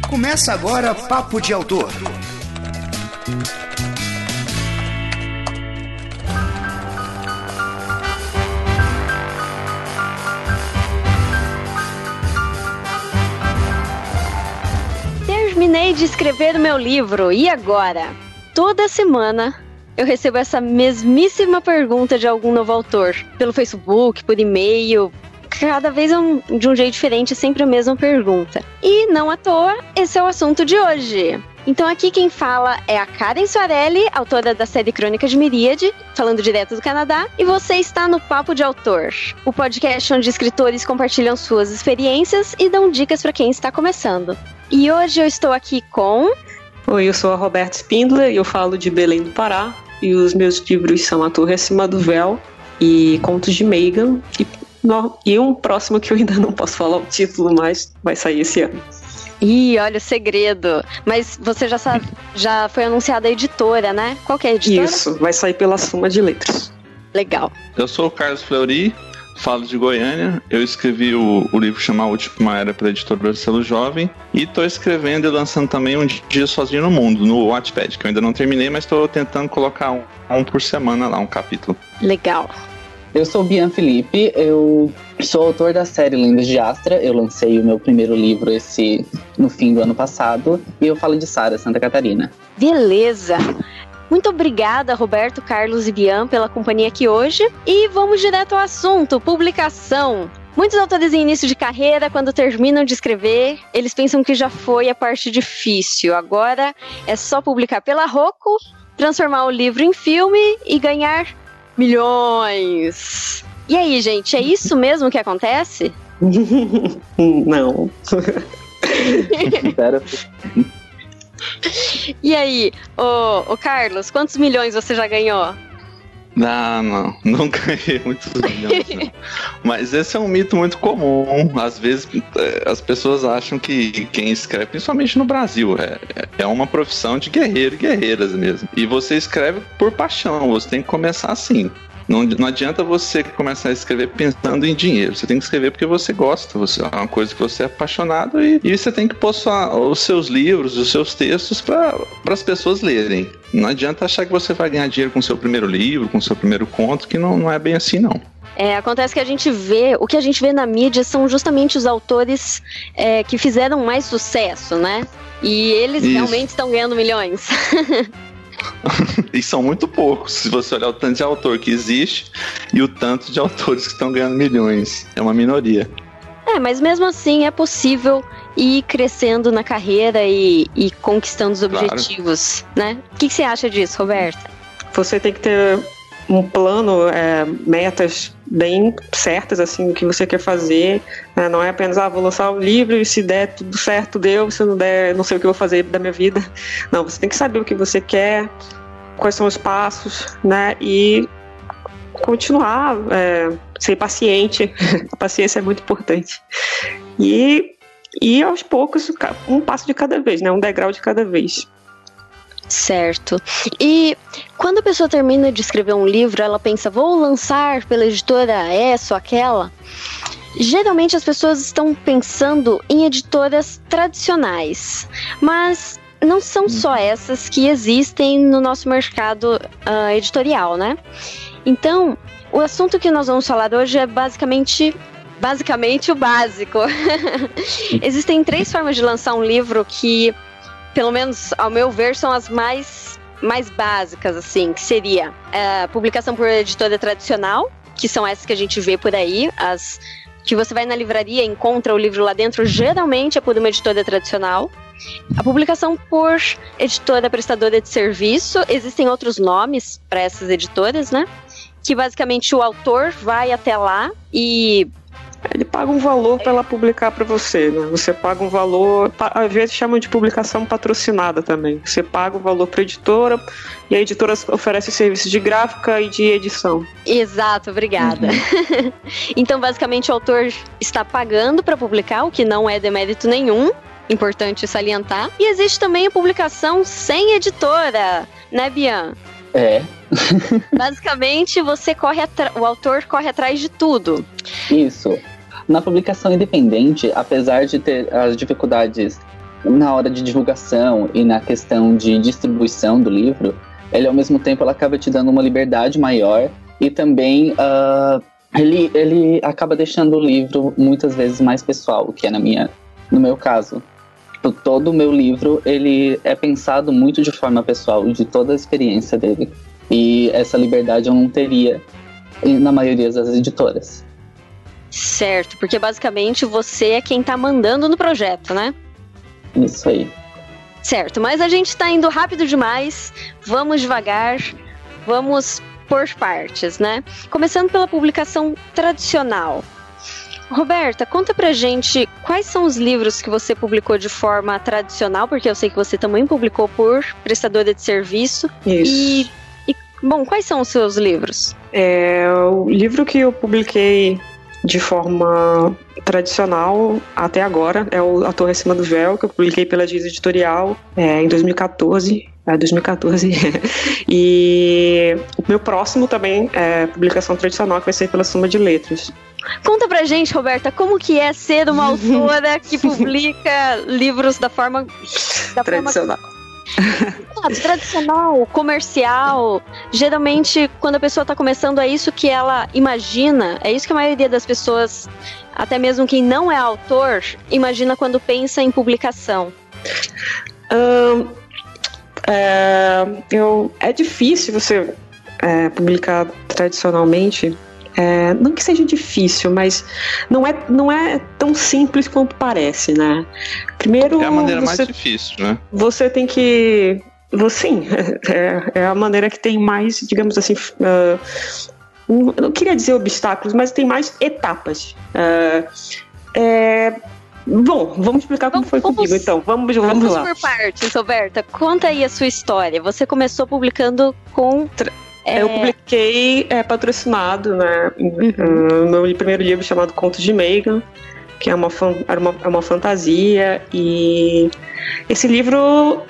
Começa agora Papo de Autor. Terminei de escrever o meu livro, e agora? Toda semana eu recebo essa mesmíssima pergunta de algum novo autor, pelo Facebook, por e-mail. Cada vez de um jeito diferente, sempre a mesma pergunta. E não à toa, esse é o assunto de hoje. Então aqui quem fala é a Karen Soarelli, autora da série Crônicas de Miríade, falando direto do Canadá, e você está no Papo de Autor, o podcast onde escritores compartilham suas experiências e dão dicas para quem está começando. E hoje eu estou aqui com... Oi, eu sou a Roberta Spindler e eu falo de Belém do Pará, e os meus livros são A Torre Acima do Véu e Contos de Megan, e um próximo que eu ainda não posso falar o título, mas vai sair esse ano. Ih, olha o segredo. Mas você já sabe, já foi anunciada a editora, né? Qual que é a editora? Isso, vai sair pela Suma de Letras. Legal. Eu sou o Carlos Fleury, falo de Goiânia. Eu escrevi o livro chamado A Última Era para a editora Selo Jovem. E estou escrevendo e lançando também Um Dia Sozinho no Mundo, no Wattpad, que eu ainda não terminei, mas estou tentando colocar um por semana lá, um capítulo. Legal. Eu sou o Bian Felipe, eu sou autor da série Lendas de Astra. Eu lancei o meu primeiro livro no fim do ano passado, e eu falo de Sara, Santa Catarina. Beleza! Muito obrigada, Roberto, Carlos e Bian, pela companhia aqui hoje. E vamos direto ao assunto, publicação. Muitos autores em início de carreira, quando terminam de escrever, eles pensam que já foi a parte difícil. Agora é só publicar pela Roku, transformar o livro em filme e ganhar milhões. E aí, gente, é isso mesmo que acontece? Não. E aí, ô Carlos, quantos milhões você já ganhou? Não ganhei muitos milhões, não. Mas esse é um mito muito comum. Às vezes as pessoas acham que quem escreve, principalmente no Brasil, é uma profissão de guerreiro e guerreiras mesmo. E você escreve por paixão, você tem que começar assim. Não adianta você começar a escrever pensando em dinheiro. Você tem que escrever porque você gosta, é uma coisa que você é apaixonado, e você tem que pôr os seus livros, os seus textos para as pessoas lerem. Não adianta achar que você vai ganhar dinheiro com o seu primeiro livro, com o seu primeiro conto, que não é bem assim, não. Acontece que o que a gente vê na mídia são justamente os autores que fizeram mais sucesso, né? E eles realmente estão ganhando milhões. E são muito poucos, se você olhar o tanto de autor que existe e o tanto de autores que estão ganhando milhões. É uma minoria. Mas mesmo assim é possível ir crescendo na carreira e conquistando os objetivos, né? O que você acha disso, Roberta? Você tem que ter um plano, metas bem certas, assim, o que você quer fazer, né? Não é apenas, vou lançar um livro e se der tudo certo, deu, se não der, não sei o que eu vou fazer da minha vida. Não, você tem que saber o que você quer, quais são os passos, né? E continuar, ser paciente. A paciência é muito importante. E aos poucos, um passo de cada vez, né? Um degrau de cada vez. Certo. E quando a pessoa termina de escrever um livro, ela pensa, vou lançar pela editora essa ou aquela. Geralmente as pessoas estão pensando em editoras tradicionais, mas não são só essas que existem no nosso mercado editorial, né? Então, o assunto que nós vamos falar hoje é basicamente o básico. Existem 3 formas de lançar um livro que, pelo menos ao meu ver, são as mais básicas, assim, que seria a publicação por editora tradicional, que são essas que a gente vê por aí, as que você vai na livraria e encontra o livro lá dentro, geralmente é por uma editora tradicional. A publicação por editora prestadora de serviço, existem outros nomes para essas editoras, né? Que basicamente o autor vai até lá e ele paga um valor para ela publicar para você, né? Você paga um valor, às vezes chamam de publicação patrocinada também. Você paga um valor para a editora e a editora oferece serviços de gráfica e de edição. Exato, obrigada. Então, basicamente, o autor está pagando para publicar, o que não é demérito nenhum. Importante salientar. E existe também a publicação sem editora, né, Bian? Basicamente, o autor corre atrás de tudo. Isso. Na publicação independente, apesar de ter as dificuldades na hora de divulgação e na questão de distribuição do livro, ele ao mesmo tempo ela acaba te dando uma liberdade maior e também ele acaba deixando o livro muitas vezes mais pessoal, que é no meu caso. Todo o meu livro ele é pensado muito de forma pessoal, de toda a experiência dele. E essa liberdade eu não teria na maioria das editoras. Certo, porque basicamente você é quem tá mandando no projeto, né? Isso aí. Certo, mas a gente tá indo rápido demais, vamos devagar, vamos por partes, né? Começando pela publicação tradicional. Roberta, conta pra gente quais são os livros que você publicou de forma tradicional, porque eu sei que você também publicou por prestadora de serviço. Isso. Bom, quais são os seus livros? O livro que eu publiquei de forma tradicional até agora é o A Torre Acima do Véu, que eu publiquei pela Giz Editorial em 2014. E o meu próximo também é publicação tradicional, que vai ser pela Suma de Letras. Conta pra gente, Roberta, como que é ser uma autora que publica livros da forma tradicional. Tradicional, comercial. Geralmente, quando a pessoa está começando, é isso que ela imagina, é isso que a maioria das pessoas, até mesmo quem não é autor, imagina quando pensa em publicação. É difícil você publicar tradicionalmente. Não que seja difícil, mas não é tão simples quanto parece, né? Primeiro, é a maneira mais difícil, né? Você tem que... Sim, é a maneira que tem mais, digamos assim... eu não queria dizer obstáculos, mas tem mais etapas. Bom, vamos explicar como foi comigo, então. Vamos lá. Vamos por partes, Roberta. Conta aí a sua história. Você começou publicando com... Eu publiquei patrocinado, né? Meu primeiro livro chamado Contos de Megan, que é uma fantasia, e esse livro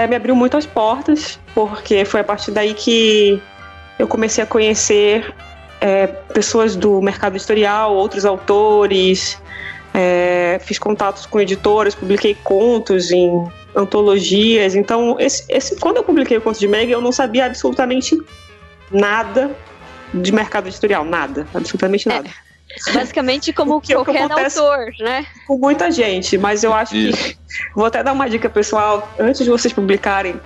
me abriu muito as portas, porque foi a partir daí que eu comecei a conhecer pessoas do mercado editorial, outros autores, fiz contatos com editoras, publiquei contos em antologias. Então, quando eu publiquei o Contos de Megan, eu não sabia absolutamente nada de mercado editorial, absolutamente nada. Basicamente como qualquer autor, né? Com muita gente, mas eu acho que vou até dar uma dica pessoal, antes de vocês publicarem,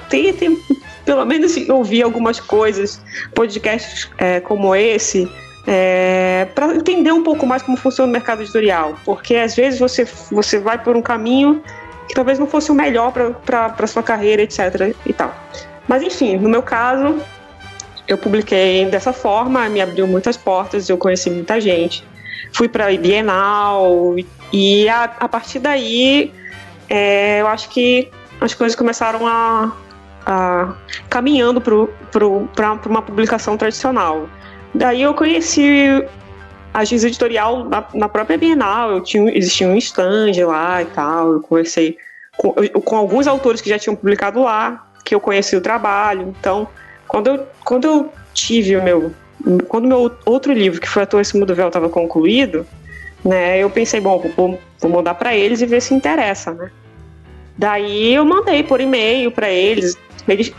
tentem pelo menos ouvir algumas coisas, podcasts como esse, para entender um pouco mais como funciona o mercado editorial, porque às vezes você vai por um caminho que talvez não fosse o melhor para sua carreira, etc. e tal. Mas enfim, no meu caso, eu publiquei dessa forma, me abriu muitas portas, eu conheci muita gente. Fui para a Bienal e a partir daí eu acho que as coisas começaram a caminhando para uma publicação tradicional. Daí eu conheci a Giz Editorial na própria Bienal, existia um stand lá e tal, eu conversei com alguns autores que já tinham publicado lá, que eu conheci o trabalho. Então, quando eu tive quando o meu outro livro, que foi A Torre Acima do Véu, estava concluído, né, eu pensei, bom, vou mandar para eles e ver se interessa, né. Daí eu mandei por e-mail para eles.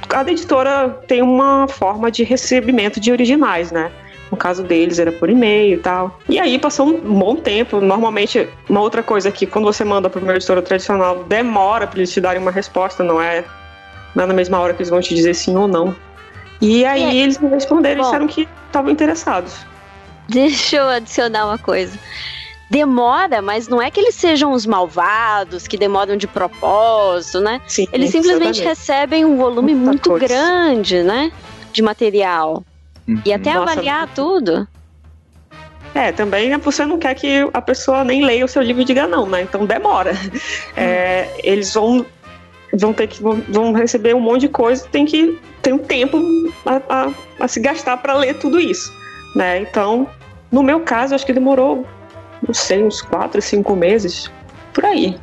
Cada editora tem uma forma de recebimento de originais, né. No caso deles era por e-mail e tal. E aí passou um bom tempo. Normalmente, uma outra coisa que quando você manda para uma editora tradicional, demora para eles te darem uma resposta, não é na mesma hora que eles vão te dizer sim ou não. E aí eles me responderam e disseram que estavam interessados. Deixa eu adicionar uma coisa. Demora, mas não é que eles sejam os malvados, que demoram de propósito, né? Sim, eles simplesmente recebem um volume muito grande, né? De material. E até avaliar tudo. Também você não quer que a pessoa nem leia o seu livro e diga não, né? Então demora. Eles vão receber um monte de coisa, tem um tempo a se gastar para ler tudo isso, né? Então, no meu caso, acho que demorou, não sei, uns 4, 5 meses, por aí.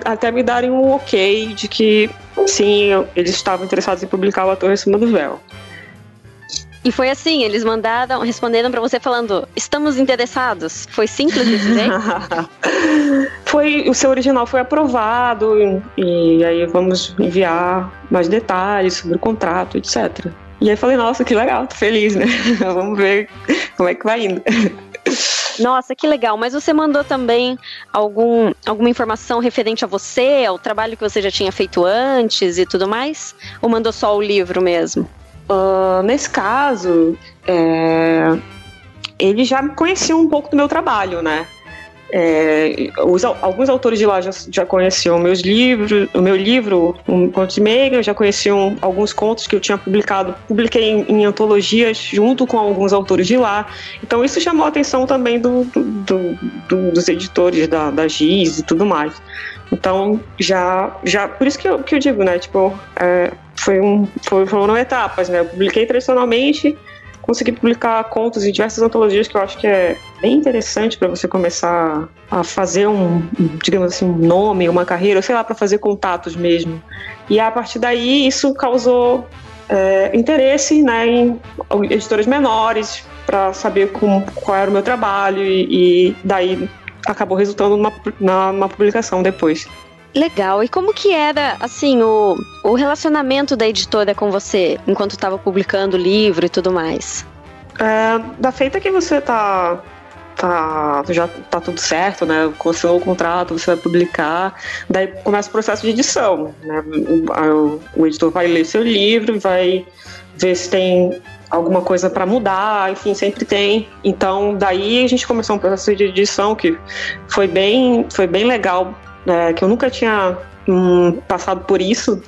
Até me darem um ok de que, sim, eles estavam interessados em publicar o A Torre Acima do Véu. E foi assim, eles responderam pra você falando, estamos interessados. Foi simples desse jeito? O seu original foi aprovado e aí vamos enviar mais detalhes sobre o contrato, etc. E aí falei, nossa, que legal, tô feliz, né? Vamos ver como é que vai indo. Nossa, que legal. Mas você mandou também alguma informação referente a você, ao trabalho que você já tinha feito antes e tudo mais? Ou mandou só o livro mesmo? Nesse caso, eles já conheciam um pouco do meu trabalho, né? Alguns autores de lá já conheciam o meu livro, um conto de Megan, já conheciam alguns contos que eu tinha publiquei em antologias junto com alguns autores de lá. Então isso chamou a atenção também dos editores da Giz e tudo mais. Então já por isso que eu digo, né? Tipo, foram etapas, né? Eu publiquei tradicionalmente, consegui publicar contos em diversas antologias, que eu acho que é bem interessante para você começar a fazer digamos assim, um nome, uma carreira, sei lá, para fazer contatos mesmo. E a partir daí isso causou interesse, né, em editoras menores, para saber qual era o meu trabalho e daí acabou resultando numa publicação depois. Legal. E como que era, assim, o relacionamento da editora com você, enquanto estava publicando o livro e tudo mais? Da feita que você já tá tudo certo, né? Assinou o contrato, você vai publicar, daí começa o processo de edição, né? O editor vai ler seu livro, vai ver se tem alguma coisa para mudar, enfim, sempre tem. Então, daí a gente começou um processo de edição que foi bem legal, que eu nunca tinha passado por isso,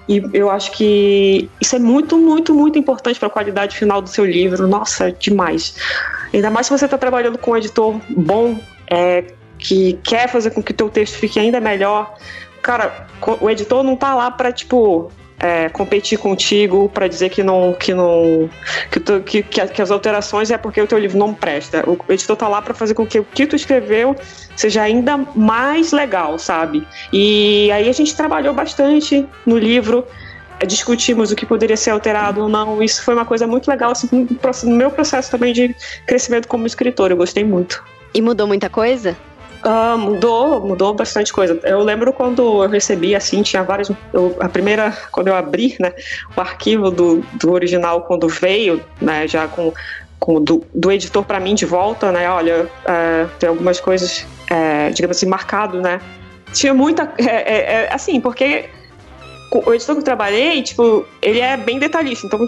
e eu acho que isso é muito, muito, muito importante para a qualidade final do seu livro. Nossa, demais. Ainda mais se você está trabalhando com um editor bom, que quer fazer com que o teu texto fique ainda melhor. Cara, o editor não tá lá para, tipo, competir contigo, para dizer que as alterações é porque o teu livro não presta. O editor tá lá para fazer com que o que tu escreveu seja ainda mais legal, sabe? E aí a gente trabalhou bastante no livro, discutimos o que poderia ser alterado ou não. Isso foi uma coisa muito legal, assim, no meu processo também de crescimento como escritor. Eu gostei muito. E mudou muita coisa? Mudou bastante coisa. Eu lembro quando eu recebi, assim, tinha várias. Quando eu abri, né, o arquivo do original, quando veio, né, já do editor para mim de volta, né, olha, tem algumas coisas, digamos assim, marcado, né. Tinha muita. Assim, porque o editor que eu trabalhei, tipo, ele é bem detalhista, então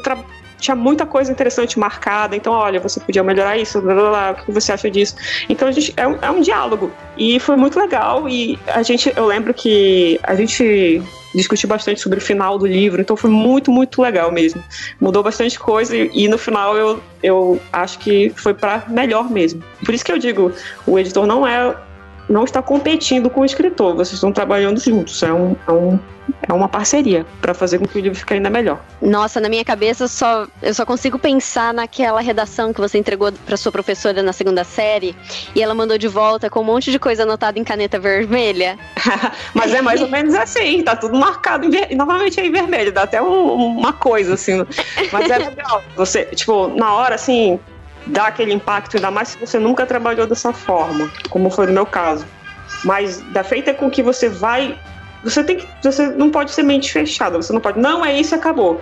tinha muita coisa interessante marcada. Então, olha, você podia melhorar isso, blá, blá, blá, o que você acha disso? Então, é um diálogo, e foi muito legal. E eu lembro que a gente discutiu bastante sobre o final do livro, então foi muito, muito legal mesmo. Mudou bastante coisa, e no final eu acho que foi para melhor mesmo. Por isso que eu digo, o editor não está competindo com o escritor, vocês estão trabalhando juntos, é uma parceria para fazer com que o livro fique ainda melhor. Nossa, na minha cabeça eu só consigo pensar naquela redação que você entregou para sua professora na 2ª série e ela mandou de volta com um monte de coisa anotada em caneta vermelha. Mas é mais ou menos assim, tá tudo marcado novamente em vermelho, dá até uma coisa assim, mas é legal. Você, tipo, na hora assim, dá aquele impacto, ainda mais se você nunca trabalhou dessa forma, como foi no meu caso. Mas da feita com que você vai, você não pode ser mente fechada, você não pode, não, é isso, acabou.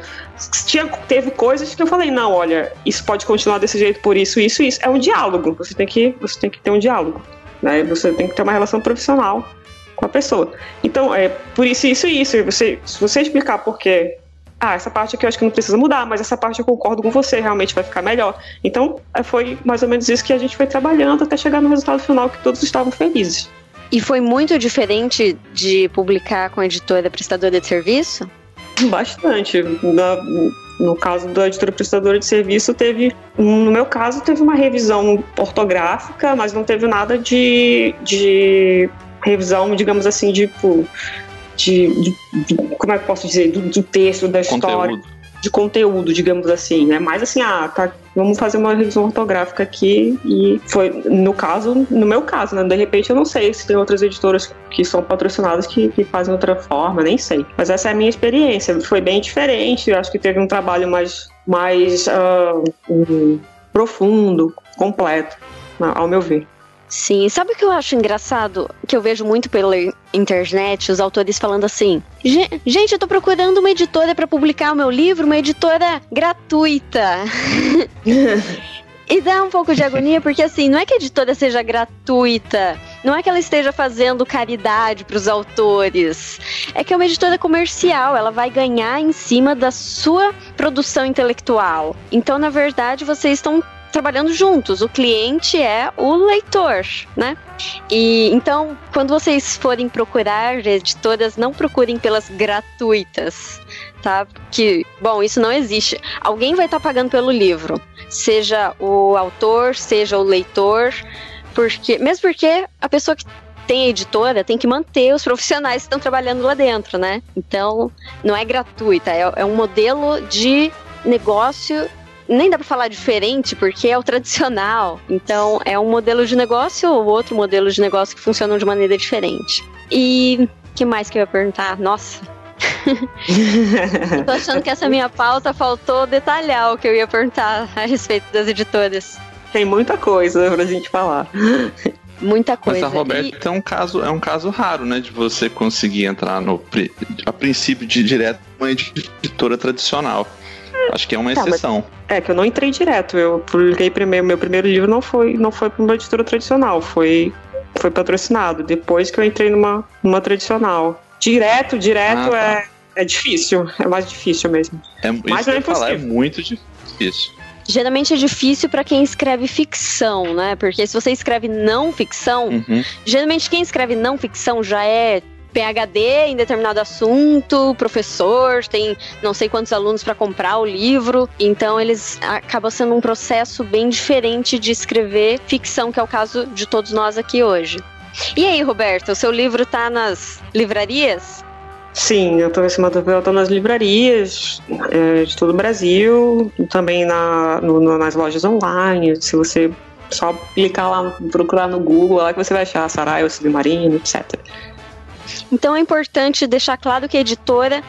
Teve coisas que eu falei, não, olha, isso pode continuar desse jeito por isso, isso, isso. É um diálogo, você tem que ter um diálogo, né? Você tem que ter uma relação profissional com a pessoa. Então, por isso, isso e isso. Se você explicar por quê, essa parte aqui eu acho que não precisa mudar, mas essa parte eu concordo com você, realmente vai ficar melhor. Então, foi mais ou menos isso que a gente foi trabalhando até chegar no resultado final, que todos estavam felizes. E foi muito diferente de publicar com a editora prestadora de serviço? Bastante. No caso da editora prestadora de serviço, no meu caso, teve uma revisão ortográfica, mas não teve nada de revisão, digamos assim, como é que eu posso dizer, do texto, da história. de conteúdo, digamos assim, né? Mais assim, vamos fazer uma revisão ortográfica aqui, e foi, no meu caso, né? De repente eu não sei se tem outras editoras que são patrocinadas que fazem outra forma, nem sei. Mas essa é a minha experiência, foi bem diferente, eu acho que teve um trabalho mais profundo, completo, ao meu ver. Sim, sabe o que eu acho engraçado? Que eu vejo muito pela internet, os autores falando assim: gente, eu tô procurando uma editora pra publicar o meu livro, uma editora gratuita. E dá um pouco de agonia, porque assim, não é que a editora seja gratuita, não é que ela esteja fazendo caridade pros autores, é que é uma editora comercial, ela vai ganhar em cima da sua produção intelectual. Então, na verdade, vocês estão trabalhando juntos, o cliente é o leitor, né? E então, quando vocês forem procurar editoras, não procurem pelas gratuitas, tá? Que, bom, isso não existe. Alguém vai estar pagando pelo livro, seja o autor, seja o leitor, mesmo porque a pessoa que tem a editora tem que manter os profissionais que estão trabalhando lá dentro, né? Então, não é gratuita, é um modelo de negócio. Nem dá pra falar diferente, porque é o tradicional. Então, é um modelo de negócio ou outro modelo de negócio que funcionam de maneira diferente. E o que mais que eu ia perguntar? Nossa! Eu tô achando que essa minha pauta faltou detalhar o que eu ia perguntar a respeito das editoras. Tem muita coisa pra gente falar. Muita coisa. Mas a Roberta é um caso raro, né? De você conseguir entrar a princípio direto numa editora tradicional. Acho que é uma exceção. Que eu não entrei direto. Eu publiquei meu primeiro livro não foi para uma editora tradicional, foi patrocinado. Depois que eu entrei numa tradicional. Direto tá. É difícil. É mais difícil mesmo. Mas não é impossível. É muito difícil. Geralmente é difícil para quem escreve ficção, né? Porque se você escreve não ficção, geralmente quem escreve não ficção já é PhD em determinado assunto, professor, tem não sei quantos alunos para comprar o livro, então eles acaba sendo um processo bem diferente de escrever ficção, que é o caso de todos nós aqui hoje. E aí, Roberto, o seu livro tá nas livrarias? Sim, eu tô nas livrarias de todo o Brasil, também nas lojas online. Se você só clicar lá, procurar no Google, é lá que você vai achar Saraiva, Submarino, etc. Então é importante deixar claro que a editora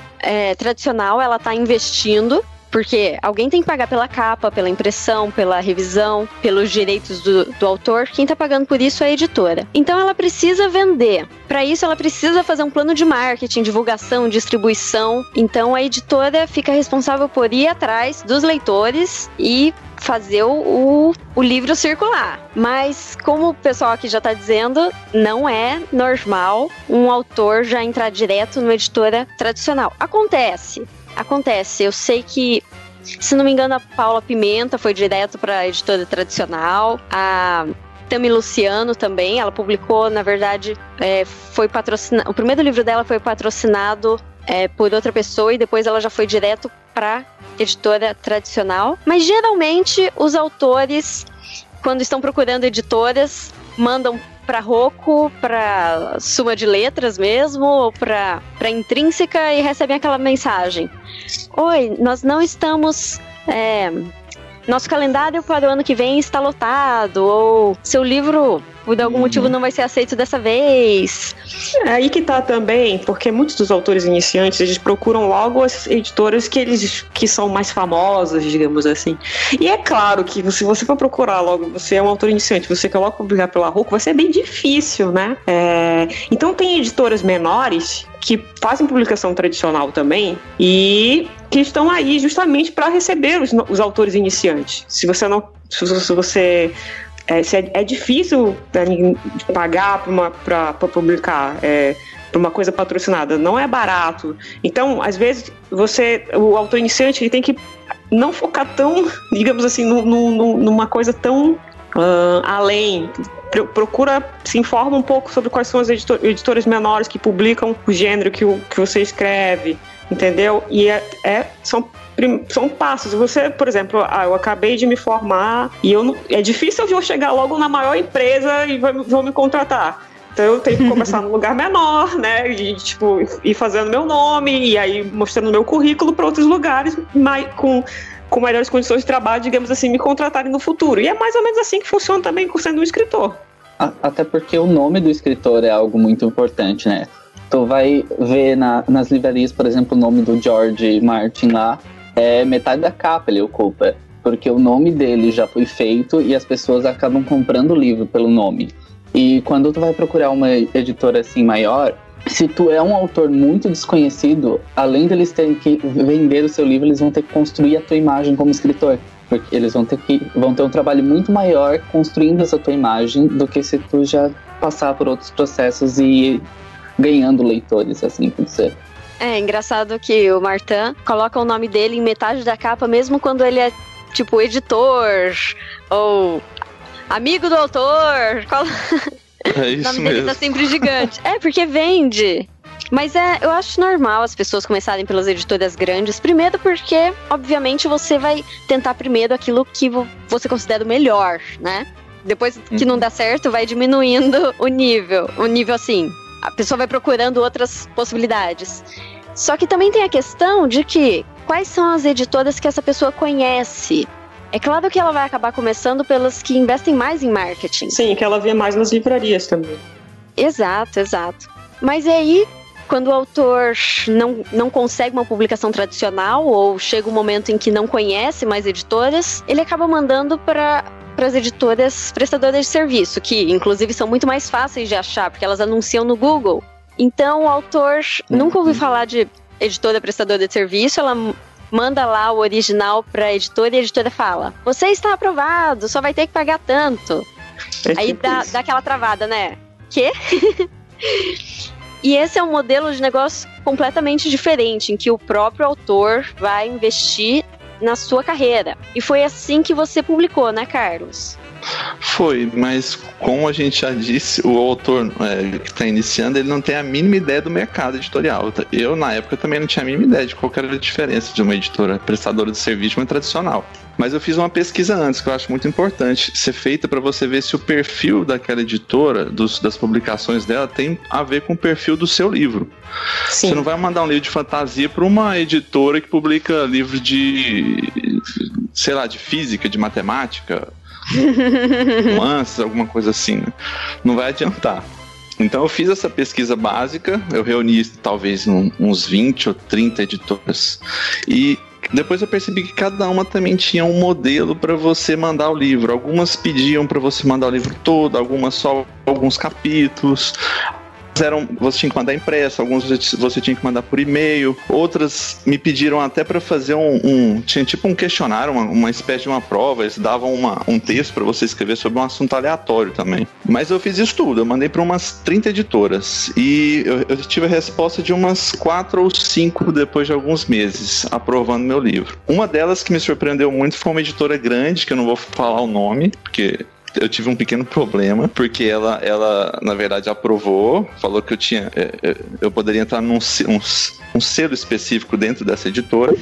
tradicional, ela está investindo, porque alguém tem que pagar pela capa, pela impressão, pela revisão, pelos direitos do autor. Quem está pagando por isso é a editora. Então ela precisa vender. Para isso ela precisa fazer um plano de marketing, divulgação, distribuição. Então a editora fica responsável por ir atrás dos leitores e fazer o livro circular. Mas, como o pessoal aqui já está dizendo, não é normal um autor já entrar direto numa editora tradicional. Acontece. Eu sei que, se não me engano, a Paula Pimenta foi direto para a editora tradicional. A Tami Luciano também, ela publicou, na verdade, foi patrocinado. O primeiro livro dela foi patrocinado por outra pessoa e depois ela já foi direto para editora tradicional. Mas geralmente os autores, quando estão procurando editoras, mandam para Rocco, para Suma de Letras mesmo, ou para Intrínseca, e recebem aquela mensagem: oi, nós não estamos... nosso calendário para o ano que vem está lotado, ou seu livro, por algum motivo, não vai ser aceito dessa vez. É aí que tá também, porque muitos dos autores iniciantes, eles procuram logo as editoras que são mais famosas, digamos assim. E é claro que se você for procurar logo, você é um autor iniciante, você quer logo publicar pela Rocco, vai ser bem difícil, né? Então tem editoras menores que fazem publicação tradicional também e que estão aí justamente para receber os autores iniciantes. Se é difícil pagar para publicar para uma coisa patrocinada, não é barato. Então, às vezes, o autor iniciante, ele tem que não focar tão, digamos assim, numa coisa tão além. Se informa um pouco sobre quais são as editoras menores que publicam o gênero que você escreve, entendeu? E são passos. Você, por exemplo, eu acabei de me formar e é difícil eu chegar logo na maior empresa e vão me contratar. Então eu tenho que começar num lugar menor, né? E, tipo, ir fazendo meu nome e aí mostrando meu currículo para outros lugares com melhores condições de trabalho, digamos assim, me contratarem no futuro. E é mais ou menos assim que funciona também sendo um escritor. Até porque o nome do escritor é algo muito importante, né? Tu vai ver nas livrarias, por exemplo, o nome do George Martin lá, metade da capa ele ocupa. Porque o nome dele já foi feito e as pessoas acabam comprando o livro pelo nome. E quando tu vai procurar uma editora assim maior, se tu é um autor muito desconhecido, além deles terem que vender o seu livro, eles vão ter que construir a tua imagem como escritor. Porque eles vão ter um trabalho muito maior construindo essa tua imagem do que se tu já passar por outros processos e ir ganhando leitores, assim por dizer. É engraçado que o Martin coloca o nome dele em metade da capa, mesmo quando ele é tipo editor ou amigo do autor. É isso o nome dele mesmo. tá sempre gigante. É, porque vende. Mas eu acho normal as pessoas começarem pelas editoras grandes. Primeiro porque, obviamente, você vai tentar primeiro aquilo que você considera o melhor, né? Depois que não dá certo, vai diminuindo o nível. O nível, assim, a pessoa vai procurando outras possibilidades. Só que também tem a questão de que quais são as editoras que essa pessoa conhece. É claro que ela vai acabar começando pelas que investem mais em marketing. Sim, que ela vê mais nas livrarias também. Exato. Mas aí, quando o autor não consegue uma publicação tradicional ou chega um momento em que não conhece mais editoras, ele acaba mandando para as editoras prestadoras de serviço, que inclusive são muito mais fáceis de achar, porque elas anunciam no Google. Então o autor nunca ouviu falar de editora prestadora de serviço, ela manda lá o original para a editora e a editora fala: você está aprovado, só vai ter que pagar tanto. Aí dá aquela travada, né? Quê? E esse é um modelo de negócio completamente diferente, em que o próprio autor vai investir na sua carreira. E foi assim que você publicou, né, Carlos? Foi, mas como a gente já disse, o autor que está iniciando, ele não tem a mínima ideia do mercado editorial. Eu, na época, também não tinha a mínima ideia de qual era a diferença de uma editora prestadora de serviço e uma tradicional. Mas eu fiz uma pesquisa antes, que eu acho muito importante ser feita para você ver se o perfil daquela editora, das publicações dela, tem a ver com o perfil do seu livro. Sim. Você não vai mandar um livro de fantasia para uma editora que publica livros de, sei lá, de física, de matemática, nuances, alguma coisa assim, né? Não vai adiantar. Então eu fiz essa pesquisa básica, eu reuni talvez uns 20 ou 30 editoras e depois eu percebi que cada uma também tinha um modelo para você mandar o livro. Algumas pediam para você mandar o livro todo, algumas só alguns capítulos. Você tinha que mandar impresso, alguns você tinha que mandar por e-mail, outras me pediram até para fazer tinha tipo um questionário, uma espécie de uma prova, eles davam um texto para você escrever sobre um assunto aleatório também. Mas eu fiz isso tudo, eu mandei para umas 30 editoras e eu tive a resposta de umas 4 ou 5 depois de alguns meses, aprovando meu livro. Uma delas que me surpreendeu muito foi uma editora grande, que eu não vou falar o nome, porque eu tive um pequeno problema, porque ela na verdade aprovou, falou que eu poderia entrar num um selo específico dentro dessa editora.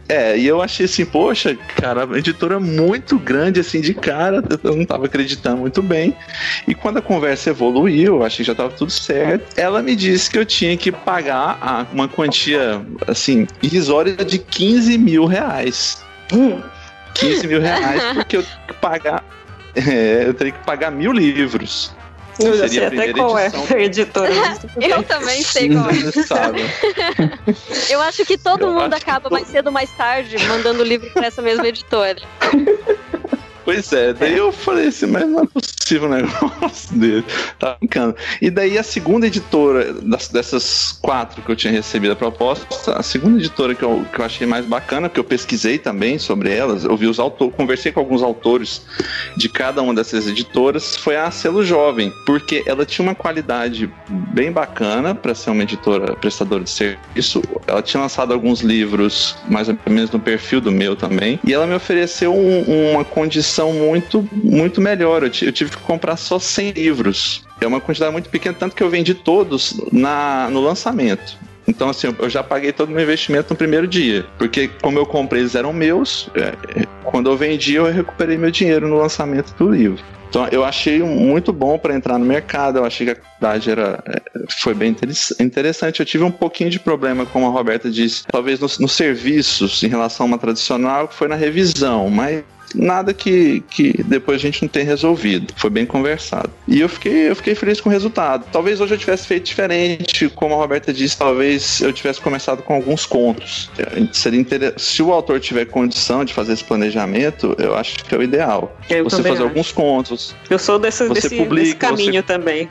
E eu achei assim, poxa, cara, a editora é muito grande, assim, de cara, eu não tava acreditando muito bem. E quando a conversa evoluiu, eu achei que já tava tudo certo, ela me disse que eu tinha que pagar uma quantia, assim, irrisória de 15 mil reais. 15 mil reais, porque eu tenho que pagar... eu teria que pagar 1000 livros. Eu já sei até qual é a editora. Eu também sei qual é. Eu acho que todo mundo acaba mais cedo ou mais tarde mandando livro para essa mesma editora. Pois é, daí eu falei assim, mas não é possível um negócio dele, tá brincando. E daí a segunda editora, dessas 4 que eu tinha recebido a proposta, a segunda editora que eu achei mais bacana, que eu pesquisei também sobre elas, eu vi os autores, conversei com alguns autores de cada uma dessas editoras, foi a Selo Jovem, porque ela tinha uma qualidade bem bacana para ser uma editora prestadora de serviço, ela tinha lançado alguns livros mais ou menos no perfil do meu também, e ela me ofereceu uma condição muito, muito melhor. Eu tive que comprar só 100 livros. É uma quantidade muito pequena, tanto que eu vendi todos no lançamento. Então, assim, eu já paguei todo o meu investimento no primeiro dia. Porque como eu comprei, eles eram meus, quando eu vendi, eu recuperei meu dinheiro no lançamento do livro. Então, eu achei muito bom para entrar no mercado, eu achei que a qualidade foi bem interessante. Eu tive um pouquinho de problema, como a Roberta disse, talvez nos serviços, em relação a uma tradicional, que foi na revisão, mas nada que depois a gente não tenha resolvido. Foi bem conversado. E eu fiquei feliz com o resultado. Talvez hoje eu tivesse feito diferente, como a Roberta disse, talvez eu tivesse começado com alguns contos. Seria se o autor tiver condição de fazer esse planejamento, eu acho que é o ideal. Você fazer alguns contos. Eu sou desse caminho também.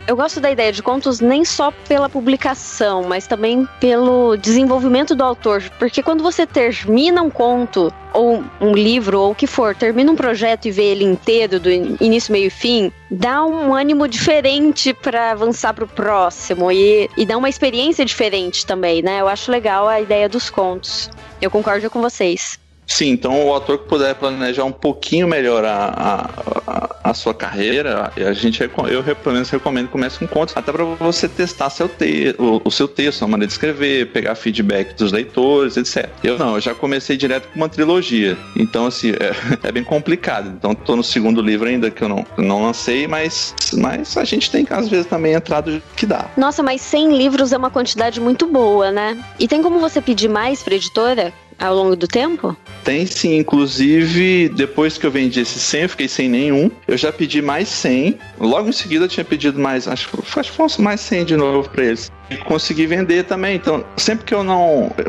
Eu gosto da ideia de contos nem só pela publicação, mas também pelo desenvolvimento do autor. Porque quando você termina um conto, ou um livro, ou o que for, termina um projeto e vê ele inteiro, do início, meio e fim, dá um ânimo diferente para avançar pro próximo e dá uma experiência diferente também, né? Eu acho legal a ideia dos contos. Eu concordo com vocês. Sim, então o autor que puder planejar um pouquinho melhor a sua carreira, eu pelo menos recomendo que comece com contos, até para você testar o seu texto, a maneira de escrever, pegar feedback dos leitores, etc. Eu já comecei direto com uma trilogia, então assim, é bem complicado. Então tô no segundo livro ainda, que eu não lancei, mas a gente tem que às vezes também entrar do que dá. Nossa, mas 100 livros é uma quantidade muito boa, né? E tem como você pedir mais pra editora ao longo do tempo? Tem sim, inclusive depois que eu vendi esses 100, eu fiquei sem nenhum, eu já pedi mais 100, logo em seguida eu tinha pedido mais, acho que fosse mais 100 de novo pra eles. E consegui vender também, então sempre que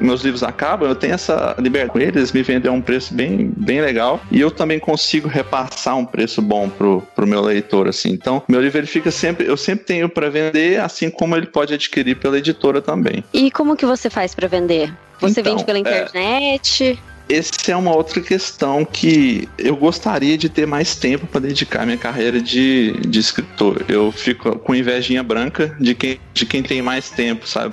meus livros acabam, eu tenho essa liberdade com eles, me vendem a um preço bem, bem legal, e eu também consigo repassar um preço bom pro meu leitor, assim. Então, meu livro ele fica eu sempre tenho para vender, assim como ele pode adquirir pela editora também. E como que você faz para vender? Você vende pela internet? Essa é uma outra questão que eu gostaria de ter mais tempo para dedicar à minha carreira de escritor. Eu fico com invejinha branca de quem tem mais tempo, sabe,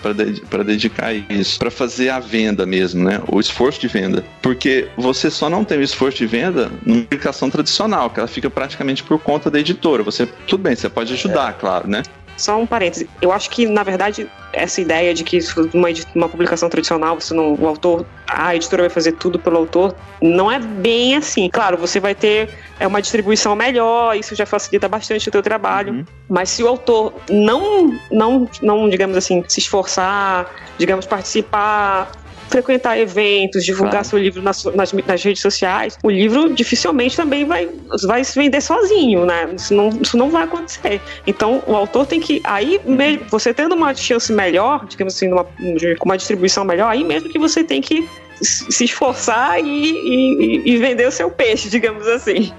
para dedicar a isso, para fazer a venda mesmo, né? O esforço de venda. Porque você só não tem o esforço de venda numa publicação tradicional, que ela fica praticamente por conta da editora. Tudo bem, você pode ajudar, claro, né? Só um parêntese. Eu acho que, na verdade, essa ideia de que uma publicação tradicional, a editora vai fazer tudo pelo autor, não é bem assim. Claro, você vai ter uma distribuição melhor, isso já facilita bastante o teu trabalho. Uhum. Mas se o autor não, digamos assim, se esforçar, digamos, participar, frequentar eventos, divulgar seu livro nas redes sociais, o livro dificilmente também vai se vender sozinho, né? Isso não vai acontecer. Então, o autor tem que, aí mesmo, você tendo uma chance melhor, digamos assim, com uma distribuição melhor, aí mesmo que você tem que se esforçar e vender o seu peixe, digamos assim.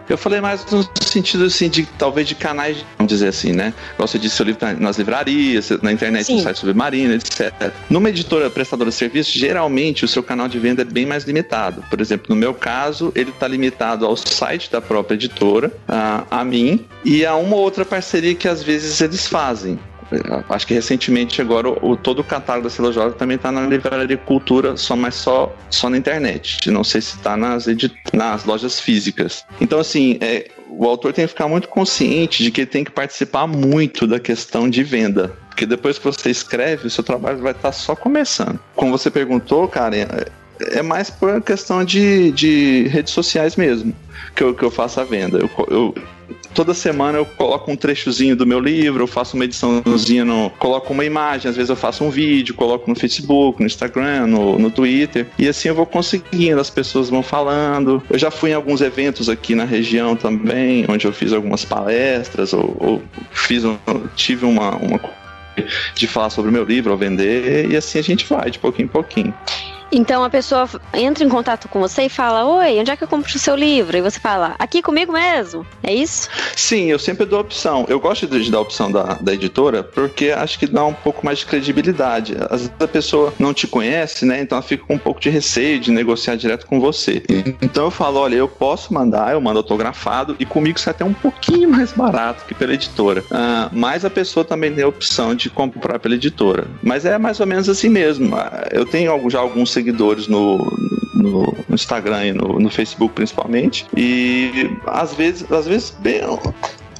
Eu falei mais no sentido assim, talvez de canais, vamos dizer assim, né? Você disse, seu livro tá nas livrarias, na internet, no site Submarino, etc. Numa editora prestadora de serviço, geralmente o seu canal de venda é bem mais limitado. Por exemplo, no meu caso, ele está limitado ao site da própria editora, a mim, e a uma ou outra parceria que às vezes eles fazem. Acho que recentemente agora todo o catálogo da Selo Jovem também está na Livraria Cultura, só na internet. Não sei se está nas lojas físicas. Então, assim, o autor tem que ficar muito consciente de que ele tem que participar muito da questão de venda. Porque depois que você escreve, o seu trabalho vai estar só começando. Como você perguntou, Karen, é mais por questão de redes sociais mesmo que eu faço a venda. Toda semana eu coloco um trechozinho do meu livro, eu faço uma ediçãozinha, coloco uma imagem, às vezes eu faço um vídeo, coloco no Facebook, no Instagram, no Twitter, e assim eu vou conseguindo, as pessoas vão falando. Eu já fui em alguns eventos aqui na região também, onde eu fiz algumas palestras, ou tive uma de falar sobre o meu livro, ou vender, e assim a gente vai, de pouquinho em pouquinho. Então a pessoa entra em contato com você e fala: oi, onde é que eu compro o seu livro? E você fala: aqui comigo mesmo? É isso? Sim, eu sempre dou a opção. Eu gosto de dar a opção da editora porque acho que dá um pouco mais de credibilidade. Às vezes a pessoa não te conhece, né? Então ela fica com um pouco de receio de negociar direto com você. Então eu falo: olha, eu posso mandar, eu mando autografado e comigo sai até um pouquinho mais barato que pela editora. Mas a pessoa também tem a opção de comprar pela editora. Mas é mais ou menos assim mesmo. Eu tenho já alguns seguidores no Instagram e no Facebook principalmente, e às vezes bem,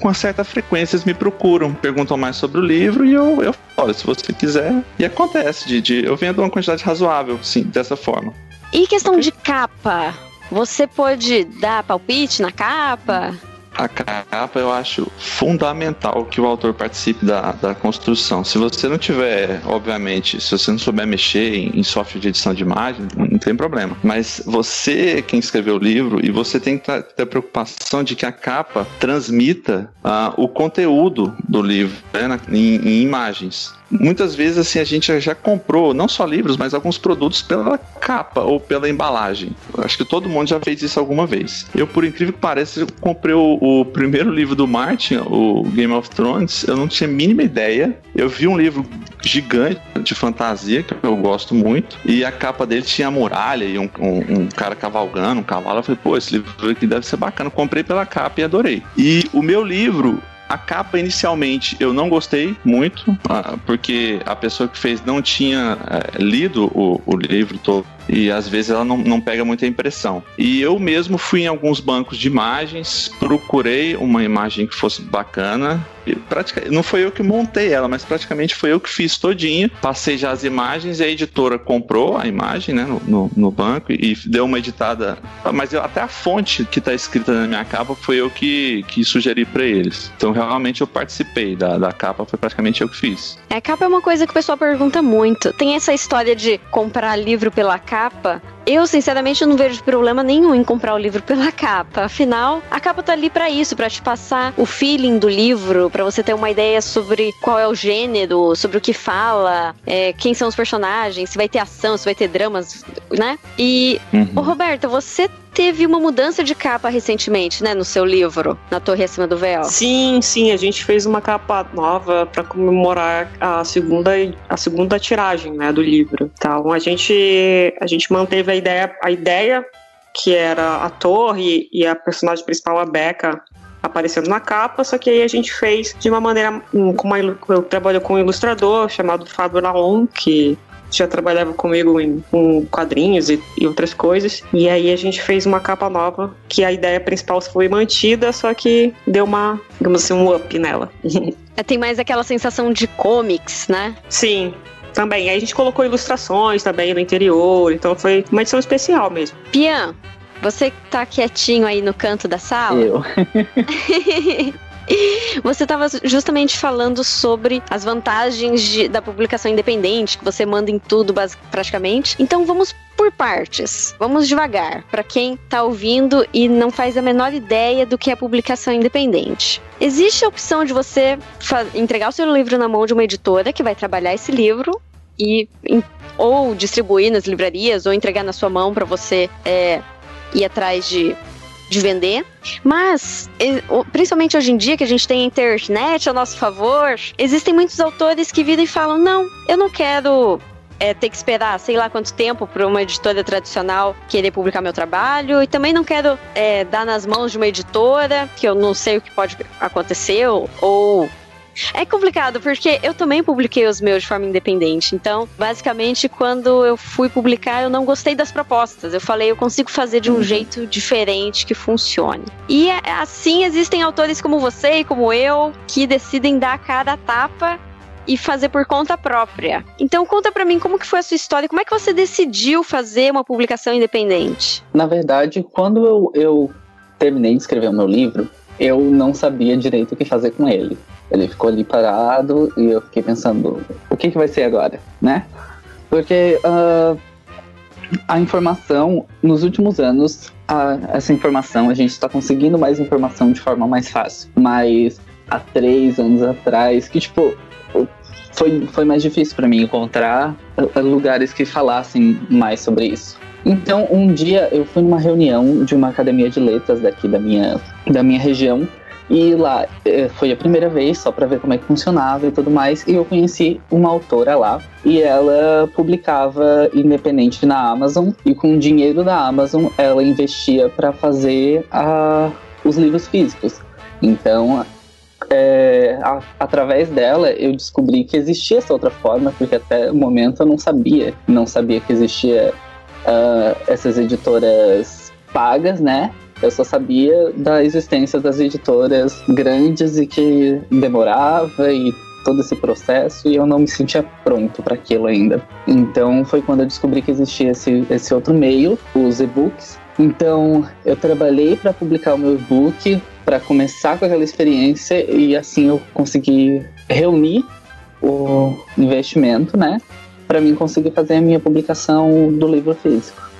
com uma certa frequência eles me procuram, perguntam mais sobre o livro e eu olha, se você quiser, e acontece, eu vendo uma quantidade razoável, sim, dessa forma. E questão de capa? Você pode dar palpite na capa? A capa eu acho fundamental que o autor participe da construção. Se você não tiver, obviamente, se você não souber mexer em software de edição de imagem, não tem problema. Mas você, quem escreveu o livro, e você tem que ter a preocupação de que a capa transmita o conteúdo do livro, né, em imagens. Muitas vezes assim, a gente já comprou não só livros, mas alguns produtos pela capa ou pela embalagem. Acho que todo mundo já fez isso alguma vez. Eu, por incrível que pareça, eu comprei o primeiro livro do Martin, o Game of Thrones. Eu não tinha a mínima ideia. Eu vi um livro gigante de fantasia, que eu gosto muito, e a capa dele tinha a muralha e um cara cavalgando, um cavalo. Eu falei, pô, esse livro aqui deve ser bacana. Eu comprei pela capa e adorei. E o meu livro, a capa, inicialmente, eu não gostei muito, porque a pessoa que fez não tinha lido o livro todo, e às vezes ela não pega muita impressão. E eu mesmo fui em alguns bancos de imagens, procurei uma imagem que fosse bacana, e não foi eu que montei ela, mas praticamente foi eu que fiz todinha, passei já as imagens e a editora comprou a imagem, né, no banco, e deu uma editada, mas até a fonte que está escrita na minha capa foi eu que sugeri para eles. Então realmente eu participei da capa, foi praticamente eu que fiz. A capa é uma coisa que o pessoal pergunta muito. Tem essa história de comprar livro pela capa. Eu, sinceramente, não vejo problema nenhum em comprar o livro pela capa. Afinal, a capa tá ali pra isso, pra te passar o feeling do livro, pra você ter uma ideia sobre qual é o gênero, sobre o que fala, quem são os personagens, se vai ter ação, se vai ter dramas, né? E, Roberto, você teve uma mudança de capa recentemente, né, no seu livro, Na Torre Acima do Véu. Sim, a gente fez uma capa nova para comemorar a segunda tiragem, né, do livro. Então a gente manteve a ideia que era a torre e a personagem principal, a Becca, aparecendo na capa, só que aí a gente fez de uma maneira, eu trabalho com um ilustrador chamado Fábio Laon, que já trabalhava comigo com quadrinhos e outras coisas, e aí a gente fez uma capa nova, que a ideia principal foi mantida, só que deu digamos assim, um up nela. Tem mais aquela sensação de comics, né? Sim, também. Aí a gente colocou ilustrações também no interior, então foi uma edição especial mesmo. Pian, você que tá quietinho aí no canto da sala? Eu. Você estava justamente falando sobre as vantagens da publicação independente, que você manda em tudo praticamente. Então vamos por partes, vamos devagar, para quem está ouvindo e não faz a menor ideia do que é publicação independente. Existe a opção de você entregar o seu livro na mão de uma editora que vai trabalhar esse livro ou distribuir nas livrarias ou entregar na sua mão para você ir atrás de vender, mas principalmente hoje em dia que a gente tem a internet a nosso favor, existem muitos autores que viram e falam, não, eu não quero ter que esperar sei lá quanto tempo para uma editora tradicional querer publicar meu trabalho, e também não quero dar nas mãos de uma editora que eu não sei o que pode acontecer, ou é complicado, porque eu também publiquei os meus de forma independente. Então, basicamente, quando eu fui publicar, eu não gostei das propostas. Eu falei, eu consigo fazer de um jeito diferente que funcione. E assim, existem autores como você e como eu, que decidem dar a cara a tapa e fazer por conta própria. Então, conta pra mim, como que foi a sua história? Como é que você decidiu fazer uma publicação independente? Na verdade, quando eu terminei de escrever o meu livro, eu não sabia direito o que fazer com ele. Ele ficou ali parado e eu fiquei pensando, o que vai ser agora, né? Porque a informação, nos últimos anos, essa informação, a gente está conseguindo mais informação de forma mais fácil. Mas há 3 anos atrás, que tipo, foi mais difícil para mim encontrar lugares que falassem mais sobre isso. Então, um dia eu fui numa reunião de uma academia de letras daqui da minha região, e lá foi a primeira vez, só para ver como é que funcionava e tudo mais, e eu conheci uma autora lá, e ela publicava independente na Amazon, e com o dinheiro da Amazon ela investia para fazer os livros físicos. Então, através dela eu descobri que existia essa outra forma, porque até o momento eu não sabia que existia essas editoras pagas, né? Eu só sabia da existência das editoras grandes e que demorava e todo esse processo e eu não me sentia pronto para aquilo ainda. Então foi quando eu descobri que existia esse outro meio, os e-books. Então eu trabalhei para publicar o meu e-book, para começar com aquela experiência, e assim eu consegui reunir o investimento, né, para mim conseguir fazer a minha publicação do livro físico.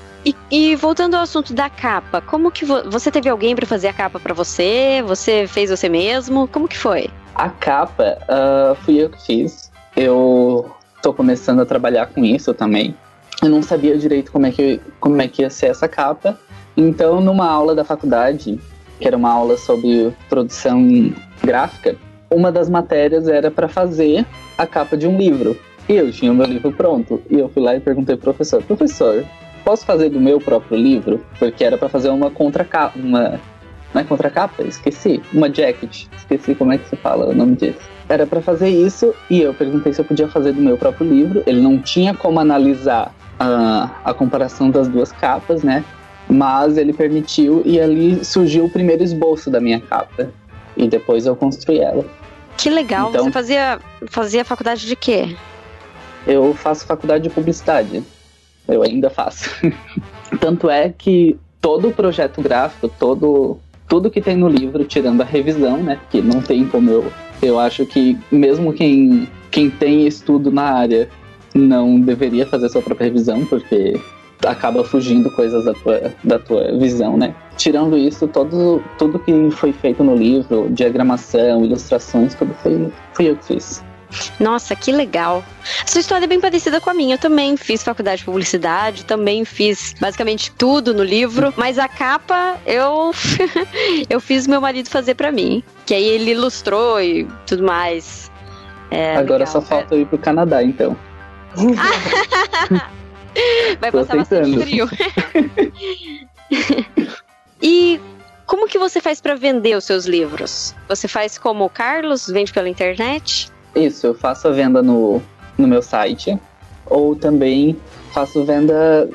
E voltando ao assunto da capa, como que você teve alguém para fazer a capa para você? Você fez você mesmo? Como que foi? A capa fui eu que fiz. Eu tô começando a trabalhar com isso também. Eu não sabia direito como é que ia ser essa capa. Então, numa aula da faculdade, que era uma aula sobre produção gráfica, uma das matérias era para fazer a capa de um livro. E eu tinha o meu livro pronto. E eu fui lá e perguntei pro professor: professor, posso fazer do meu próprio livro? Porque era para fazer uma contracapa, não é contracapa? Esqueci. Uma jacket. Esqueci como é que se fala o nome disso. Era para fazer isso e eu perguntei se eu podia fazer do meu próprio livro. Ele não tinha como analisar a comparação das duas capas, né? Mas ele permitiu e ali surgiu o primeiro esboço da minha capa. E depois eu construí ela. Que legal. Então, você fazia faculdade de quê? Eu faço faculdade de publicidade. Eu ainda faço. Tanto é que todo o projeto gráfico, tudo que tem no livro, tirando a revisão, né? Que não tem como eu acho que mesmo quem tem estudo na área não deveria fazer sua própria revisão, porque acaba fugindo coisas da tua visão, né? Tirando isso, tudo que foi feito no livro, diagramação, ilustrações, tudo fui eu que fiz. Nossa, que legal. Sua história é bem parecida com a minha. Eu também fiz faculdade de publicidade, também fiz basicamente tudo no livro, mas a capa eu fiz meu marido fazer pra mim, que aí ele ilustrou e tudo mais. Agora legal, só falta eu ir pro Canadá, então. Vai passar bastante frio. E como que você faz pra vender os seus livros? Você faz como o Carlos, vende pela internet? Isso, eu faço a venda no meu site, ou também faço venda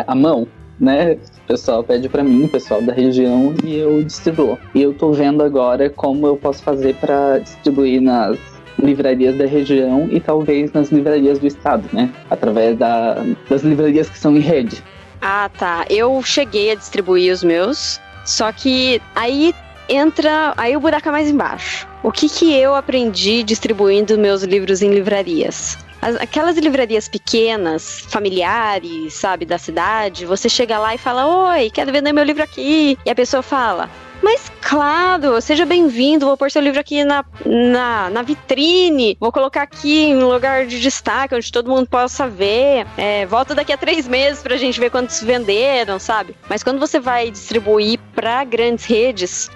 à mão, né? O pessoal pede pra mim, o pessoal da região, e eu distribuo. E eu tô vendo agora como eu posso fazer pra distribuir nas livrarias da região e talvez nas livrarias do estado, né? Através das livrarias que são em rede. Ah, tá. Eu cheguei a distribuir os meus, só que aí o buraco é mais embaixo. O que eu aprendi distribuindo meus livros em livrarias? Aquelas livrarias pequenas, familiares, sabe, da cidade, você chega lá e fala: oi, quero vender meu livro aqui. E a pessoa fala: mas claro, seja bem-vindo, vou pôr seu livro aqui na vitrine, vou colocar aqui em um lugar de destaque, onde todo mundo possa ver, volta daqui a 3 meses pra gente ver quantos venderam, sabe? Mas quando você vai distribuir pra grandes redes,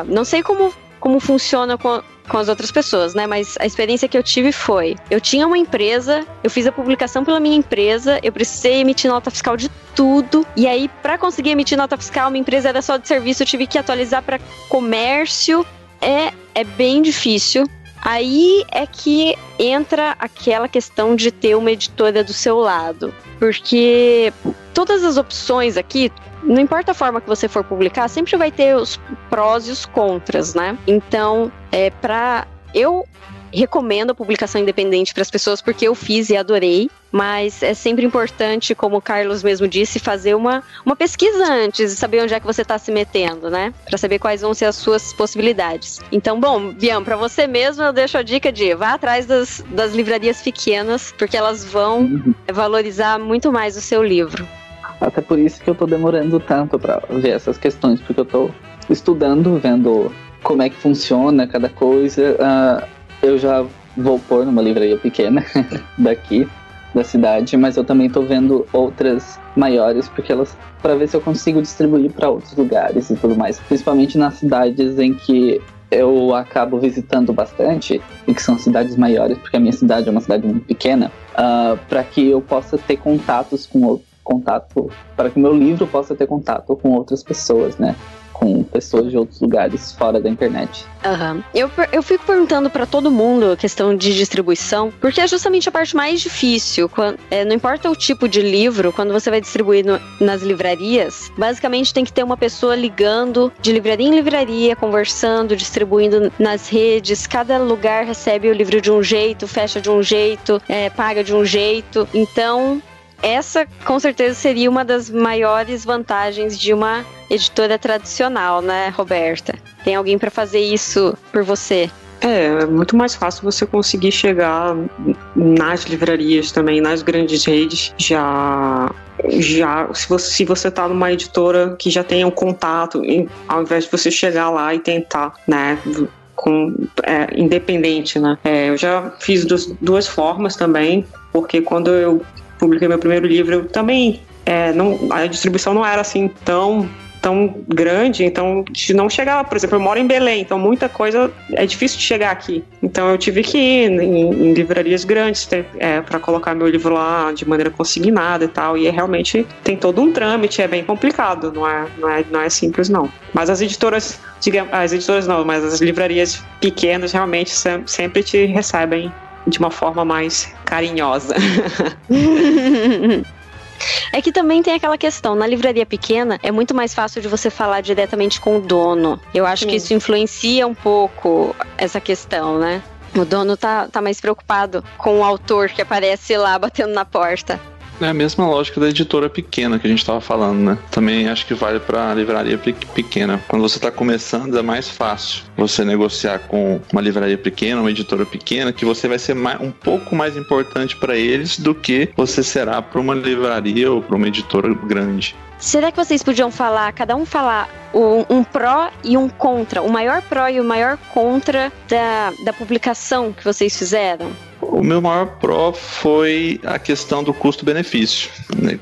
não sei como funciona com as outras pessoas, né? Mas a experiência que eu tive foi: eu tinha uma empresa, eu fiz a publicação pela minha empresa, eu precisei emitir nota fiscal de tudo, e aí pra conseguir emitir nota fiscal, minha empresa era só de serviço, eu tive que atualizar pra comércio, é bem difícil. Aí é que entra aquela questão de ter uma editora do seu lado, porque todas as opções aqui, não importa a forma que você for publicar, sempre vai ter os prós e os contras, né? Então, eu recomendo a publicação independente para as pessoas, porque eu fiz e adorei, mas é sempre importante, como o Carlos mesmo disse, fazer uma pesquisa antes e saber onde é que você está se metendo, né? Para saber quais vão ser as suas possibilidades. Então, bom, Bian, para você mesmo eu deixo a dica de vá atrás das livrarias pequenas, porque elas vão valorizar muito mais o seu livro. Até por isso que eu tô demorando tanto para ver essas questões, porque eu tô estudando, vendo como é que funciona cada coisa. Eu já vou pôr numa livraria pequena daqui da cidade, mas eu também tô vendo outras maiores, porque para ver se eu consigo distribuir para outros lugares e tudo mais, principalmente nas cidades em que eu acabo visitando bastante, e que são cidades maiores, porque a minha cidade é uma cidade muito pequena, para que eu possa ter para que o meu livro possa ter contato com outras pessoas, né? com pessoas de outros lugares fora da internet. Uhum. Eu fico perguntando pra todo mundo a questão de distribuição, porque é justamente a parte mais difícil. Não importa o tipo de livro, quando você vai distribuir nas livrarias, basicamente tem que ter uma pessoa ligando de livraria em livraria, conversando, distribuindo nas redes. Cada lugar recebe o livro de um jeito, fecha de um jeito, paga de um jeito. Então, essa com certeza seria uma das maiores vantagens de uma editora tradicional, né, Roberta? Tem alguém para fazer isso por você? É muito mais fácil você conseguir chegar nas livrarias também, nas grandes redes, já se você tá numa editora que já tenha um contato, ao invés de você chegar lá e tentar, né, independente, né? Eu já fiz duas formas também, porque quando eu publiquei meu primeiro livro, eu também a distribuição não era assim tão grande, então não chegava. Por exemplo, eu moro em Belém, então muita coisa é difícil de chegar aqui, então eu tive que ir em livrarias grandes para colocar meu livro lá de maneira consignada e tal, e realmente tem todo um trâmite, é bem complicado, não é simples não. Mas as editoras não, mas as livrarias pequenas realmente sempre te recebem de uma forma mais carinhosa. É que também tem aquela questão, na livraria pequena é muito mais fácil de você falar diretamente com o dono. Eu acho que isso influencia um pouco essa questão, né? O dono tá mais preocupado com o autor que aparece lá batendo na porta. É a mesma lógica da editora pequena que a gente estava falando, né? Também acho que vale para a livraria pequena. Quando você está começando, é mais fácil você negociar com uma livraria pequena, uma editora pequena, que você vai ser um pouco mais importante para eles do que você será para uma livraria ou para uma editora grande. Será que vocês podiam cada um falar um pró e um contra, o maior pró e o maior contra da publicação que vocês fizeram? O meu maior pró foi a questão do custo-benefício.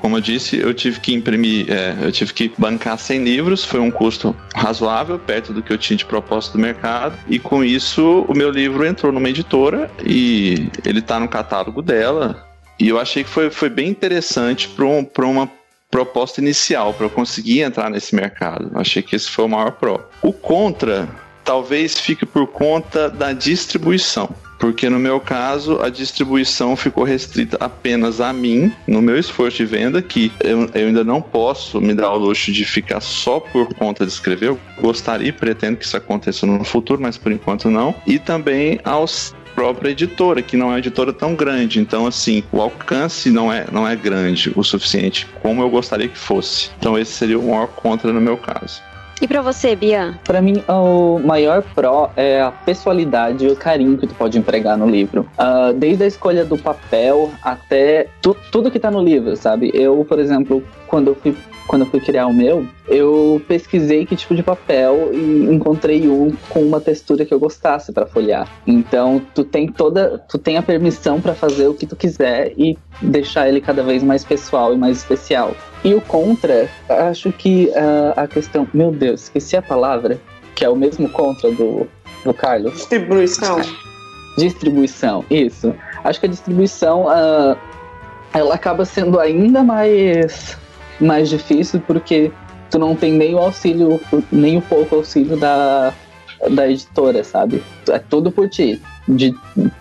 Como eu disse, eu tive que imprimir, eu tive que bancar 100 livros, foi um custo razoável, perto do que eu tinha de proposta do mercado, e com isso o meu livro entrou numa editora e ele está no catálogo dela, e eu achei que foi bem interessante para uma proposta inicial, para eu conseguir entrar nesse mercado. Eu achei que esse foi o maior pró. O contra talvez fique por conta da distribuição, porque no meu caso a distribuição ficou restrita apenas a mim, no meu esforço de venda, que eu ainda não posso me dar o luxo de ficar só por conta de escrever. Eu gostaria e pretendo que isso aconteça no futuro, mas por enquanto não. E também aos própria editora, que não é uma editora tão grande, então assim, o alcance não é grande o suficiente como eu gostaria que fosse. Então esse seria o maior contra no meu caso. E pra você, Bia? Pra mim, o maior pró é a pessoalidade e o carinho que tu pode empregar no livro. Desde a escolha do papel até tudo que tá no livro, sabe? Eu, por exemplo, quando eu fui criar o meu, eu pesquisei que tipo de papel e encontrei um com uma textura que eu gostasse para folhear. Então, tu tem a permissão para fazer o que tu quiser e deixar ele cada vez mais pessoal e mais especial. E o contra, acho que a questão... Meu Deus, esqueci a palavra, que é o mesmo contra do Carlos. Distribuição, isso. Acho que a distribuição, ela acaba sendo ainda mais difícil, porque tu não tem nem o auxílio, nem o pouco auxílio da editora, sabe? É tudo por ti.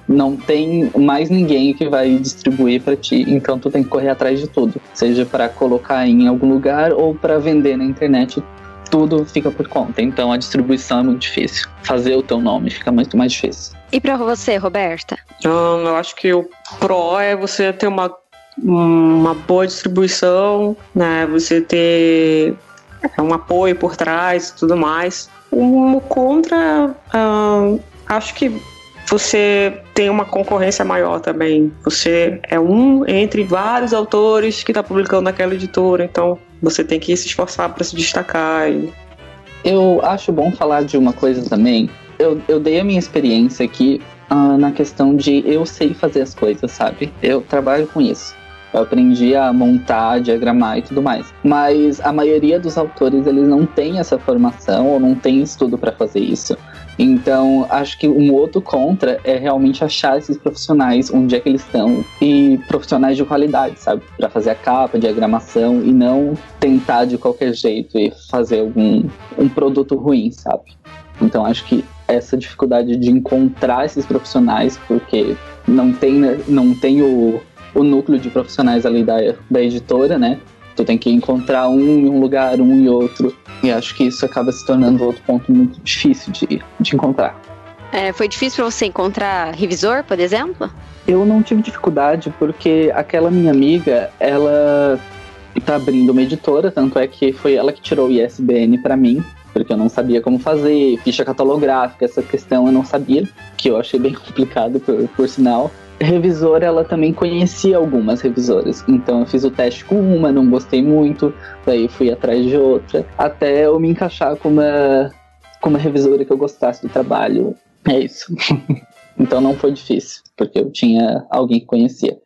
Não tem mais ninguém que vai distribuir pra ti, então tu tem que correr atrás de tudo, seja para colocar em algum lugar ou para vender na internet, tudo fica por conta. Então a distribuição é muito difícil, fazer o teu nome fica muito mais difícil. E pra você, Roberta? Eu acho que o pró é você ter uma boa distribuição, né? Você ter um apoio por trás e tudo mais. O contra, acho que você tem uma concorrência maior também. Você é um entre vários autores que está publicando naquela editora, então você tem que se esforçar para se destacar. Eu acho bom falar de uma coisa também. Eu dei a minha experiência aqui na questão de eu sei fazer as coisas, sabe? Eu trabalho com isso. Eu aprendi a montar, diagramar e tudo mais. Mas a maioria dos autores, eles não têm essa formação ou não tem estudo para fazer isso. Então, acho que um outro contra é realmente achar esses profissionais onde é que eles estão e profissionais de qualidade, sabe? Para fazer a capa, diagramação e não tentar de qualquer jeito e fazer um produto ruim, sabe? Então, acho que essa dificuldade de encontrar esses profissionais, porque não tem o núcleo de profissionais ali da editora, né? Tu tem que encontrar um em um lugar, um em outro. E acho que isso acaba se tornando outro ponto muito difícil de encontrar. Foi difícil pra você encontrar revisor, por exemplo? Eu não tive dificuldade porque aquela minha amiga, ela tá abrindo uma editora, tanto é que foi ela que tirou o ISBN pra mim, porque eu não sabia como fazer, ficha catalográfica, essa questão eu não sabia, que eu achei bem complicado por sinal. Revisora, ela também conhecia algumas revisoras, então eu fiz o teste com uma, não gostei muito, daí fui atrás de outra, até eu me encaixar com uma revisora que eu gostasse do trabalho. É isso. Então não foi difícil, porque eu tinha alguém que conhecia.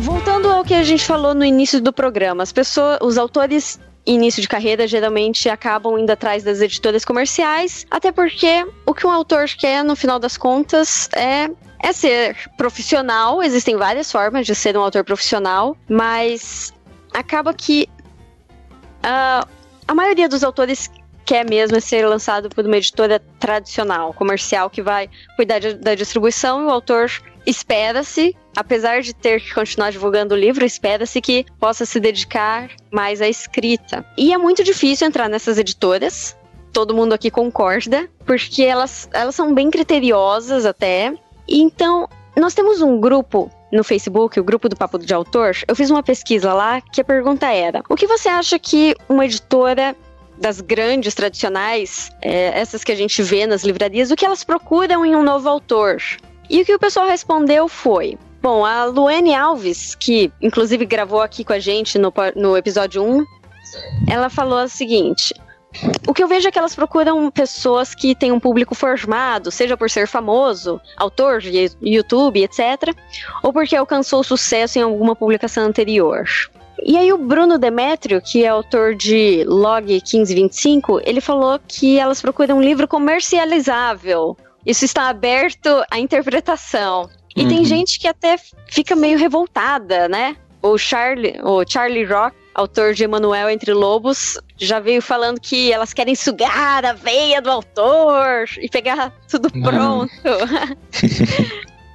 Voltando ao que a gente falou no início do programa, os autores início de carreira geralmente acabam indo atrás das editoras comerciais, até porque o que um autor quer, no final das contas, é ser profissional. Existem várias formas de ser um autor profissional, mas acaba que a maioria dos autores quer mesmo ser lançado por uma editora tradicional, comercial, que vai cuidar da distribuição, e o autor espera-se, apesar de ter que continuar divulgando o livro, espera-se que possa se dedicar mais à escrita. E é muito difícil entrar nessas editoras, todo mundo aqui concorda, porque elas são bem criteriosas até. E então, nós temos um grupo no Facebook, o grupo do Papo de Autor. Eu fiz uma pesquisa lá que a pergunta era: o que você acha que uma editora das grandes, tradicionais, essas que a gente vê nas livrarias, o que elas procuram em um novo autor? E o que o pessoal respondeu foi: bom, a Luene Alves, que inclusive gravou aqui com a gente no episódio 1, ela falou o seguinte: o que eu vejo é que elas procuram pessoas que têm um público formado, seja por ser famoso, autor de YouTube, etc., ou porque alcançou sucesso em alguma publicação anterior. E aí o Bruno Demétrio, que é autor de Log 1525, ele falou que elas procuram um livro comercializável. Isso está aberto à interpretação. E tem gente que até fica meio revoltada, né? O Charlie Rock, autor de Emanuel Entre Lobos, já veio falando que elas querem sugar a veia do autor e pegar tudo pronto.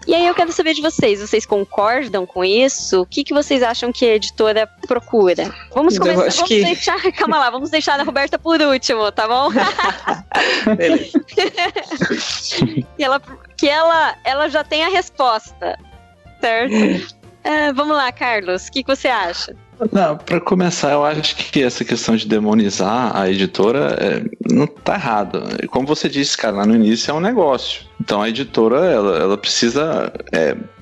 E aí eu quero saber de vocês. Vocês concordam com isso? O que vocês acham que a editora procura? Vamos começar. Vamos deixar a Roberta por último, tá bom? Beleza. que ela já tem a resposta, certo? Vamos lá, Carlos. O que você acha? Não, para começar, eu acho que essa questão de demonizar a editora não tá errado. Como você disse, cara, lá no início é um negócio. Então a editora, ela precisa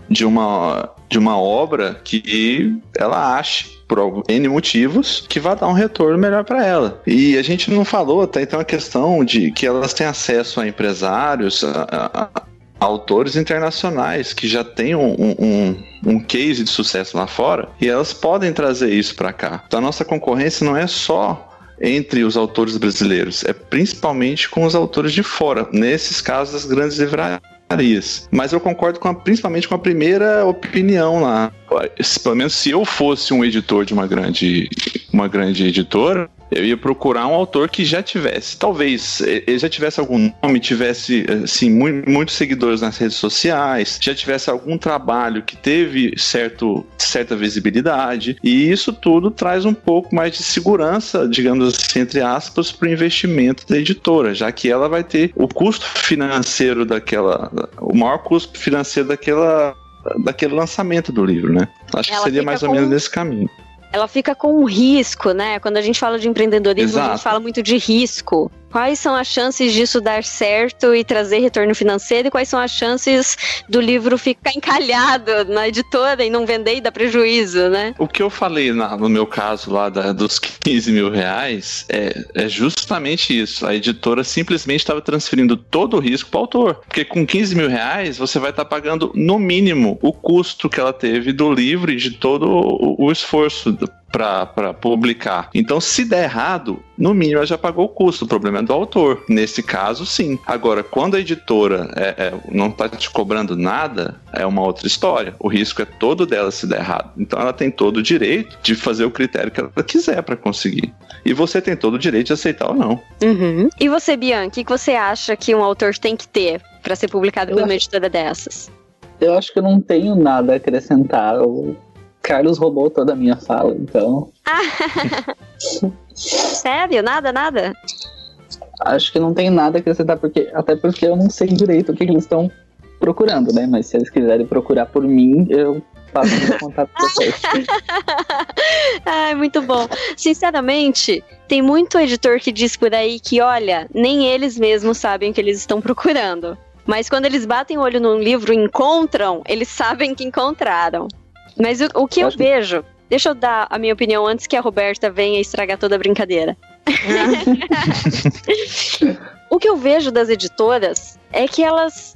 de uma obra que ela ache, por N motivos, que vai dar um retorno melhor para ela. E a gente não falou até então a questão de que elas têm acesso a empresários, a autores internacionais que já têm um case de sucesso lá fora, e elas podem trazer isso para cá. Então a nossa concorrência não é só entre os autores brasileiros, é principalmente com os autores de fora, nesses casos das grandes livrarias. Mas eu concordo principalmente com a primeira opinião lá. Pelo menos se eu fosse um editor de uma grande editora, eu ia procurar um autor que já tivesse, talvez ele já tivesse algum nome, tivesse assim, muitos seguidores nas redes sociais, já tivesse algum trabalho que teve certa visibilidade, e isso tudo traz um pouco mais de segurança, digamos assim, entre aspas, para o investimento da editora, já que ela vai ter o custo financeiro o maior custo financeiro daquele lançamento do livro, né? Acho que seria mais ou menos nesse caminho. Ela fica com um risco, né? Quando a gente fala de empreendedorismo, Exato. A gente fala muito de risco. Quais são as chances disso dar certo e trazer retorno financeiro? E quais são as chances do livro ficar encalhado na editora e não vender e dar prejuízo, né? O que eu falei no meu caso lá dos 15 mil reais é justamente isso. A editora simplesmente estava transferindo todo o risco para o autor. Porque com 15 mil reais você vai estar pagando no mínimo o custo que ela teve do livro e de todo o esforço para publicar. Então, se der errado, no mínimo ela já pagou o custo. O problema é do autor. Nesse caso, sim. Agora, quando a editora não está te cobrando nada, é uma outra história. O risco é todo dela se der errado. Então, ela tem todo o direito de fazer o critério que ela quiser para conseguir. E você tem todo o direito de aceitar ou não. Uhum. E você, Bianca, o que você acha que um autor tem que ter para ser publicado por uma editora dessas? Eu acho que eu não tenho nada a acrescentar. O Carlos roubou toda a minha fala, então... Sério? Nada? Acho que não tem nada a acrescentar, até porque eu não sei direito o que eles estão procurando, né? Mas se eles quiserem procurar por mim, eu passo o contato com vocês. Ai, muito bom. Sinceramente, tem muito editor que diz por aí que, olha, nem eles mesmos sabem o que eles estão procurando. Mas quando eles batem o olho num livro e encontram, eles sabem que encontraram. Mas o que eu vejo... Deixa eu dar a minha opinião antes que a Roberta venha estragar toda a brincadeira. O que eu vejo das editoras é que elas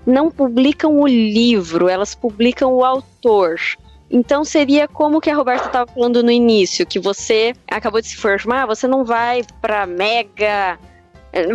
não publicam o livro, elas publicam o autor. Então seria como que a Roberta estava falando no início, que você acabou de se formar, você não vai para mega...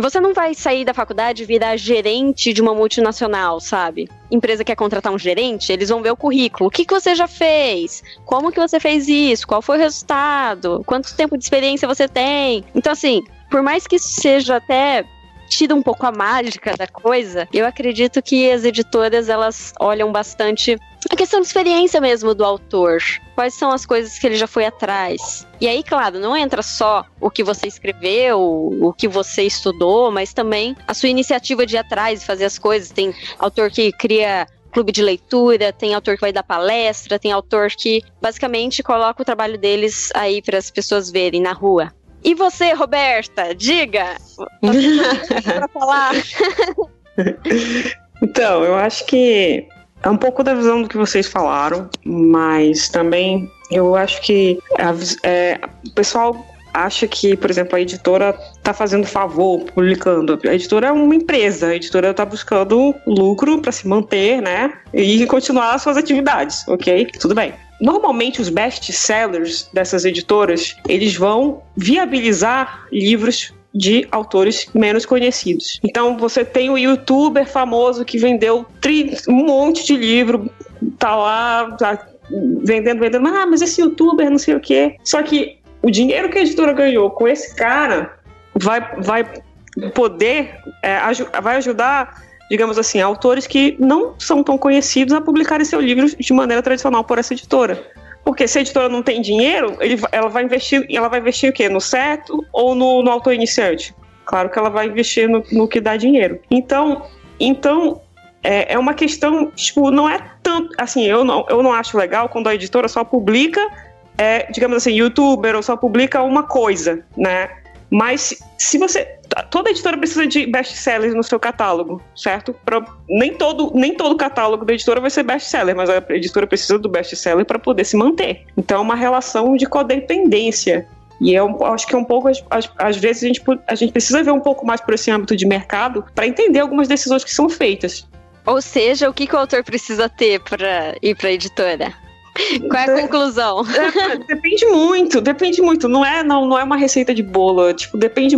Você não vai sair da faculdade e virar gerente de uma multinacional, sabe? Empresa quer contratar um gerente, eles vão ver o currículo. O que você já fez? Como que você fez isso? Qual foi o resultado? Quanto tempo de experiência você tem? Então, assim, por mais que seja até tira um pouco a mágica da coisa, eu acredito que as editoras, elas olham bastante a questão de experiência mesmo do autor. Quais são as coisas que ele já foi atrás? E aí, claro, não entra só o que você escreveu, o que você estudou, mas também a sua iniciativa de ir atrás e fazer as coisas. Tem autor que cria clube de leitura, tem autor que vai dar palestra, tem autor que basicamente coloca o trabalho deles aí para as pessoas verem na rua. E você, Roberta, diga! Para falar. Então, eu acho que é um pouco da visão do que vocês falaram, mas também eu acho que o pessoal acha que, por exemplo, a editora está fazendo favor, publicando. A editora é uma empresa, a editora está buscando lucro para se manter, né? E continuar as suas atividades, ok? Tudo bem. Normalmente os best-sellers dessas editoras, eles vão viabilizar livros de autores menos conhecidos. Então você tem o youtuber famoso que vendeu um monte de livro, tá lá vendendo, mas esse youtuber não sei o quê. Só que o dinheiro que a editora ganhou com esse cara vai poder, vai ajudar, digamos assim, autores que não são tão conhecidos a publicarem seu livro de maneira tradicional por essa editora. Porque se a editora não tem dinheiro, ela vai investir o quê? No certo ou no autor iniciante? Claro que ela vai investir no que dá dinheiro. Então é uma questão, tipo, não é tanto, assim, eu não acho legal quando a editora só publica, digamos assim, youtuber, ou só publica uma coisa, né? Mas se você... Toda editora precisa de best-sellers no seu catálogo, certo? Nem todo catálogo da editora vai ser best-seller, mas a editora precisa do best-seller para poder se manter. Então é uma relação de codependência. E eu acho que é um pouco... Às vezes a gente precisa ver um pouco mais por esse âmbito de mercado para entender algumas decisões que são feitas. Ou seja, o que o autor precisa ter para ir para a editora? Qual é a conclusão? Depende muito. Não é uma receita de bolo. Tipo, depende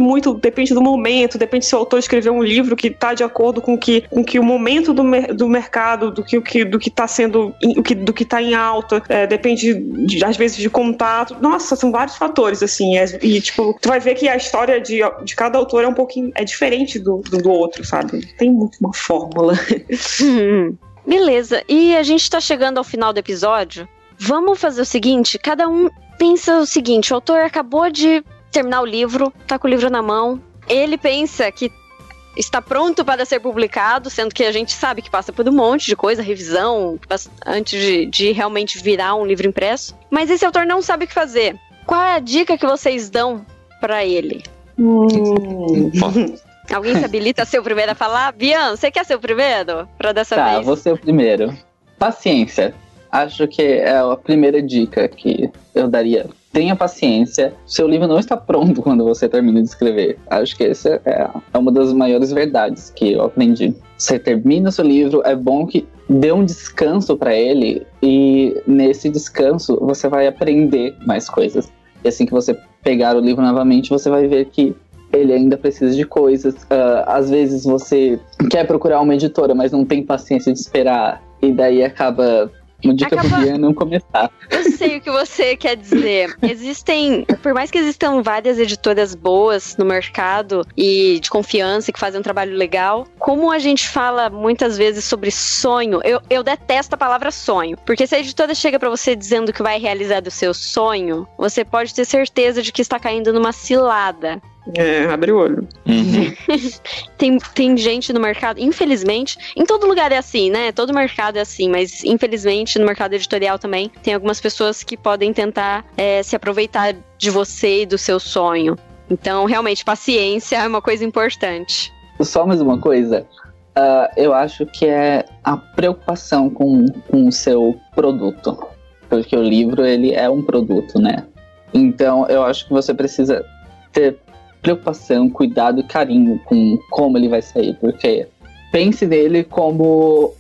do momento, depende se o autor escreveu um livro que está de acordo com que o momento do mercado, do que está sendo, do que está em alta, depende às vezes de contato. Nossa, são vários fatores, assim. E tipo, tu vai ver que a história de cada autor é um pouquinho diferente do outro, sabe? Tem muito uma fórmula. Beleza, e a gente tá chegando ao final do episódio. Vamos fazer o seguinte, cada um pensa o seguinte, o autor acabou de terminar o livro, tá com o livro na mão, ele pensa que está pronto para ser publicado, sendo que a gente sabe que passa por um monte de coisa, revisão, antes de realmente virar um livro impresso, mas esse autor não sabe o que fazer. Qual é a dica que vocês dão para ele? Alguém se habilita a ser o primeiro a falar? Bian, você quer ser o primeiro? Pra dessa vez? Tá, vou ser o primeiro. Paciência. Acho que é a primeira dica que eu daria. Tenha paciência. Seu livro não está pronto quando você termina de escrever. Acho que essa é uma das maiores verdades que eu aprendi. Você termina o seu livro, é bom que dê um descanso para ele, e nesse descanso você vai aprender mais coisas. E assim que você pegar o livro novamente, você vai ver que ele ainda precisa de coisas. Às vezes você quer procurar uma editora, mas não tem paciência de esperar, e daí acaba... Uma dica podia não começar. Eu sei o que você quer dizer. Por mais que existam várias editoras boas no mercado e de confiança que fazem um trabalho legal, como a gente fala muitas vezes sobre sonho, eu detesto a palavra sonho. Porque se a editora chega pra você dizendo que vai realizar do seu sonho, você pode ter certeza de que está caindo numa cilada. Abre o olho. Tem gente no mercado, infelizmente, em todo lugar é assim, né? Todo mercado é assim, mas infelizmente no mercado editorial também tem algumas pessoas que podem tentar se aproveitar de você e do seu sonho. Então, realmente, paciência é uma coisa importante. Só mais uma coisa, eu acho que é a preocupação com o seu produto. Porque o livro, ele é um produto, né? Então, eu acho que você precisa ter preocupação, cuidado e carinho com como ele vai sair, porque pense nele como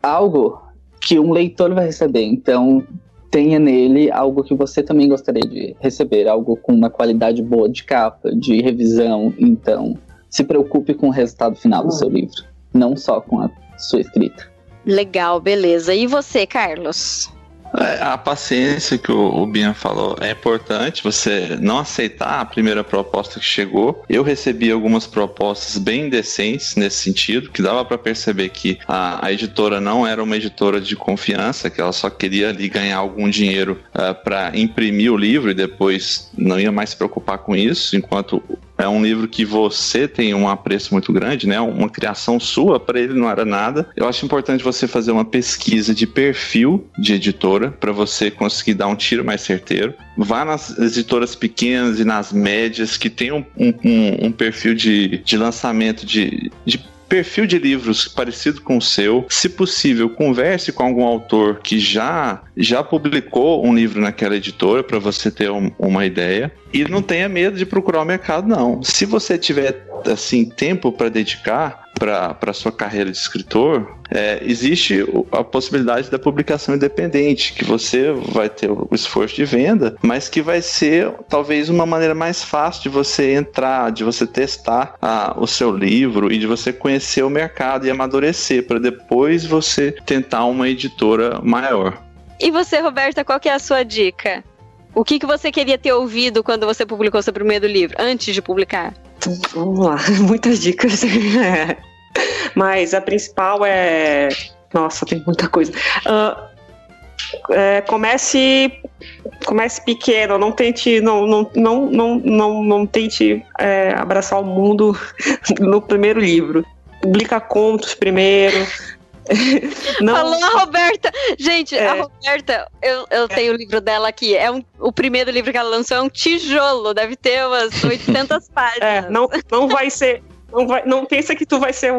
algo que um leitor vai receber, então tenha nele algo que você também gostaria de receber, algo com uma qualidade boa de capa, de revisão. Então se preocupe com o resultado final do seu livro, não só com a sua escrita. Legal, beleza. E você, Carlos? A paciência que o Bian falou é importante, você não aceitar a primeira proposta que chegou. Eu recebi algumas propostas bem decentes nesse sentido, que dava para perceber que a editora não era uma editora de confiança, que ela só queria ali ganhar algum dinheiro para imprimir o livro e depois não ia mais se preocupar com isso, enquanto é um livro que você tem um apreço muito grande, né? Uma criação sua, para ele não era nada. Eu acho importante você fazer uma pesquisa de perfil de editora para você conseguir dar um tiro mais certeiro. Vá nas editoras pequenas e nas médias que tem um perfil de lançamento de perfil de livros parecido com o seu. Se possível, converse com algum autor que já publicou um livro naquela editora para você ter uma ideia. E não tenha medo de procurar o mercado, não. Se você tiver assim, tempo para dedicar para sua carreira de escritor, existe a possibilidade da publicação independente, que você vai ter o esforço de venda, mas que vai ser talvez uma maneira mais fácil de você entrar, de você testar o seu livro e de você conhecer o mercado e amadurecer, para depois você tentar uma editora maior. E você, Roberta, qual que é a sua dica? O que você queria ter ouvido quando você publicou seu primeiro livro, antes de publicar? Então, vamos lá, muitas dicas. Mas a principal é... Nossa, tem muita coisa. Comece pequeno, não tente abraçar o mundo no primeiro livro. Publica contos primeiro. Não. Falou a Roberta. Gente, a Roberta, eu tenho o livro dela aqui. O primeiro livro que ela lançou é um tijolo, deve ter umas 800 páginas. Não vai ser. Não pensa que tu vai ser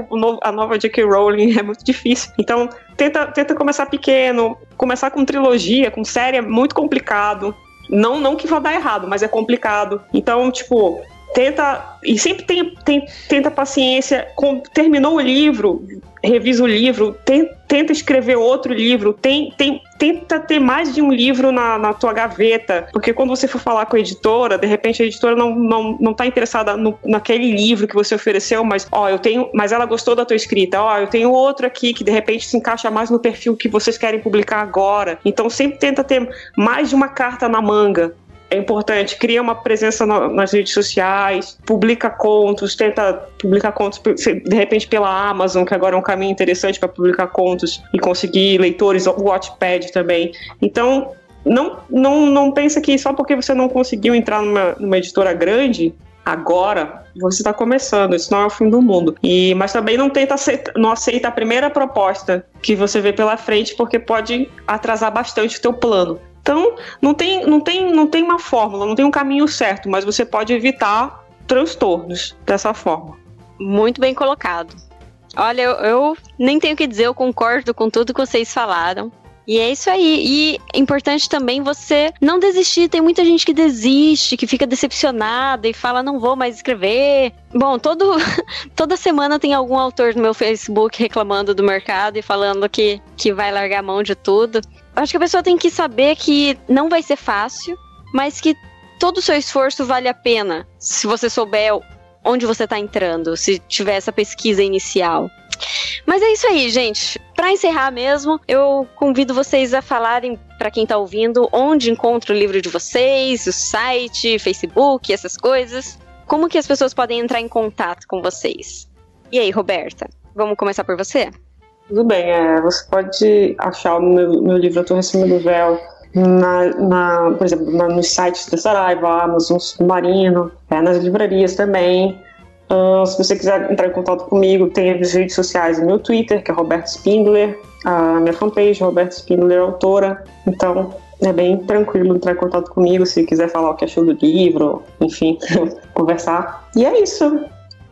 a nova J.K. Rowling, é muito difícil. Então, tenta começar pequeno. Começar com trilogia, com série é muito complicado. Não que vá dar errado, mas é complicado. Então, tipo, tenta. E sempre tenta paciência. Terminou o livro, revisa o livro, tenta escrever outro livro, tenta ter mais de um livro na tua gaveta, porque quando você for falar com a editora, de repente a editora não tá interessada naquele livro que você ofereceu, mas ela gostou da tua escrita, eu tenho outro aqui que de repente se encaixa mais no perfil que vocês querem publicar agora. Então sempre tenta ter mais de uma carta na manga. É importante, cria uma presença nas redes sociais, publica contos, tenta publicar contos de repente pela Amazon, que agora é um caminho interessante para publicar contos e conseguir leitores, o Wattpad também. Então, não pensa que só porque você não conseguiu entrar numa editora grande, agora você está começando, isso não é o fim do mundo. Mas também não aceita a primeira proposta que você vê pela frente, porque pode atrasar bastante o teu plano. Então, não tem uma fórmula, não tem um caminho certo, mas você pode evitar transtornos dessa forma. Muito bem colocado. Olha, eu nem tenho o que dizer, eu concordo com tudo que vocês falaram. E é isso aí. E é importante também você não desistir. Tem muita gente que desiste, que fica decepcionada e fala, não vou mais escrever. Bom, toda semana tem algum autor no meu Facebook reclamando do mercado e falando que vai largar a mão de tudo. Acho que a pessoa tem que saber que não vai ser fácil, mas que todo o seu esforço vale a pena, se você souber onde você está entrando, se tiver essa pesquisa inicial. Mas é isso aí, gente. Para encerrar mesmo, eu convido vocês a falarem, para quem tá ouvindo, onde encontra o livro de vocês, o site, Facebook, essas coisas. Como que as pessoas podem entrar em contato com vocês? E aí, Roberta, vamos começar por você? Tudo bem, você pode achar o meu livro Torre Acima do Véu por exemplo, nos sites da Saraiva, Amazon, Submarino, nas livrarias também. Se você quiser entrar em contato comigo, tem as redes sociais, o meu Twitter, que é Roberto Spindler, a minha fanpage, Roberto Spindler, autora. Então, é bem tranquilo entrar em contato comigo, se quiser falar o que achou do livro, enfim, conversar. E é isso.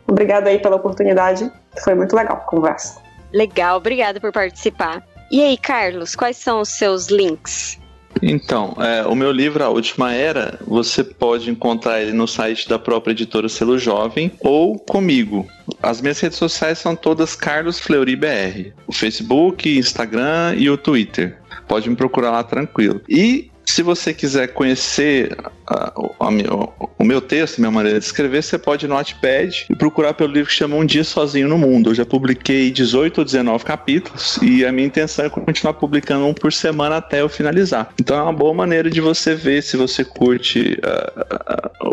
Obrigada aí pela oportunidade, foi muito legal a conversa. Legal, obrigada por participar. E aí, Carlos, quais são os seus links? Então, o meu livro A Última Era, você pode encontrar ele no site da própria editora Selo Jovem ou comigo. As minhas redes sociais são todas Carlos Fleury BR. O Facebook, Instagram e o Twitter. Pode me procurar lá tranquilo. E se você quiser conhecer o meu texto, minha maneira de escrever, você pode ir no Wattpad e procurar pelo livro que chama Um Dia Sozinho no Mundo. Eu já publiquei 18 ou 19 capítulos e a minha intenção é continuar publicando um por semana até eu finalizar. Então é uma boa maneira de você ver se você curte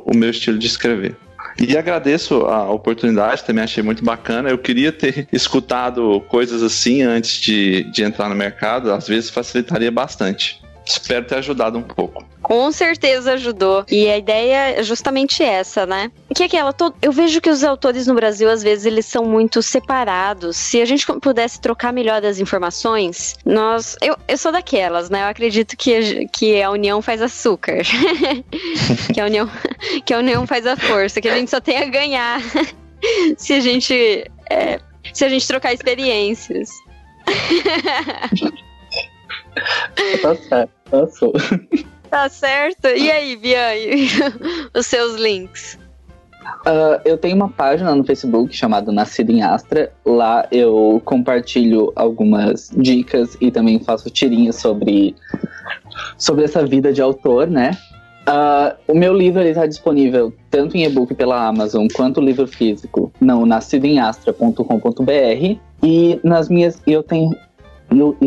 o meu estilo de escrever. E agradeço a oportunidade, também achei muito bacana. Eu queria ter escutado coisas assim antes de entrar no mercado, às vezes facilitaria bastante. Espero ter ajudado um pouco. Com certeza ajudou. E a ideia é justamente essa, né? Que é aquela, eu vejo que os autores no Brasil, às vezes, eles são muito separados. Se a gente pudesse trocar melhor as informações, eu sou daquelas, né? Eu acredito que a união faz açúcar. que a união faz a força, que a gente só tem a ganhar se a gente trocar experiências. Tá certo, passou. Tá certo. E aí, Biane, os seus links? Eu tenho uma página no Facebook chamada Nascido em Astra. Lá eu compartilho algumas dicas e também faço tirinhas sobre essa vida de autor, né? O meu livro está disponível tanto em e-book pela Amazon quanto livro físico no nascidoemastra.com.br. E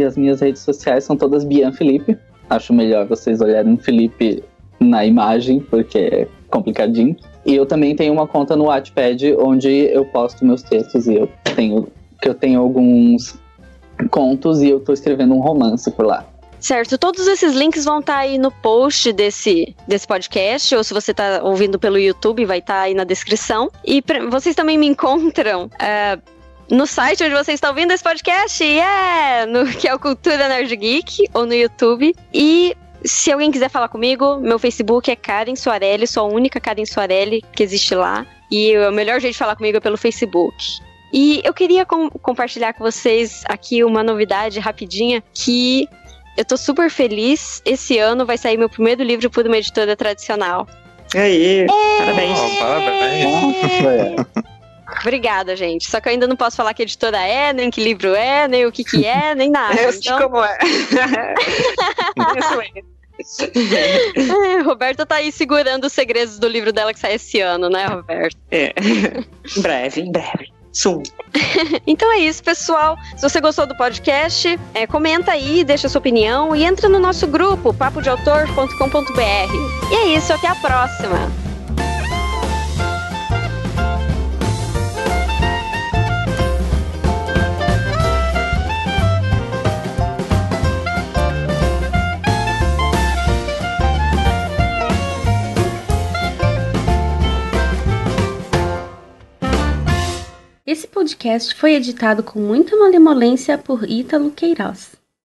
as minhas redes sociais são todas Bian Felipe. Acho melhor vocês olharem Felipe na imagem, porque é complicadinho. E eu também tenho uma conta no Wattpad, onde eu posto meus textos. E eu tenho alguns contos e eu tô escrevendo um romance por lá. Certo, todos esses links vão estar aí no post desse podcast, ou se você tá ouvindo pelo YouTube, vai estar aí na descrição. E vocês também me encontram no site onde você está ouvindo esse podcast, que é o Cultura Nerd Geek, ou no YouTube. E se alguém quiser falar comigo, meu Facebook é Karen Soarelli, sou a única Karen Soarelli que existe lá. E o melhor jeito de falar comigo é pelo Facebook. E eu queria compartilhar com vocês aqui uma novidade rapidinha, que eu tô super feliz. Esse ano vai sair meu primeiro livro por uma editora tradicional. E aí, parabéns. Parabéns. Obrigada, gente. Só que eu ainda não posso falar que editora nem que livro nem o que é, nem nada. Eu sei como é. Roberta tá aí segurando os segredos do livro dela que sai esse ano, né, Roberta? Em breve. Sum. Então é isso, pessoal. Se você gostou do podcast, comenta aí, deixa sua opinião e entra no nosso grupo, papodeautor.com.br. E é isso, até a próxima. Esse podcast foi editado com muita malemolência por Ítalo Queiroz.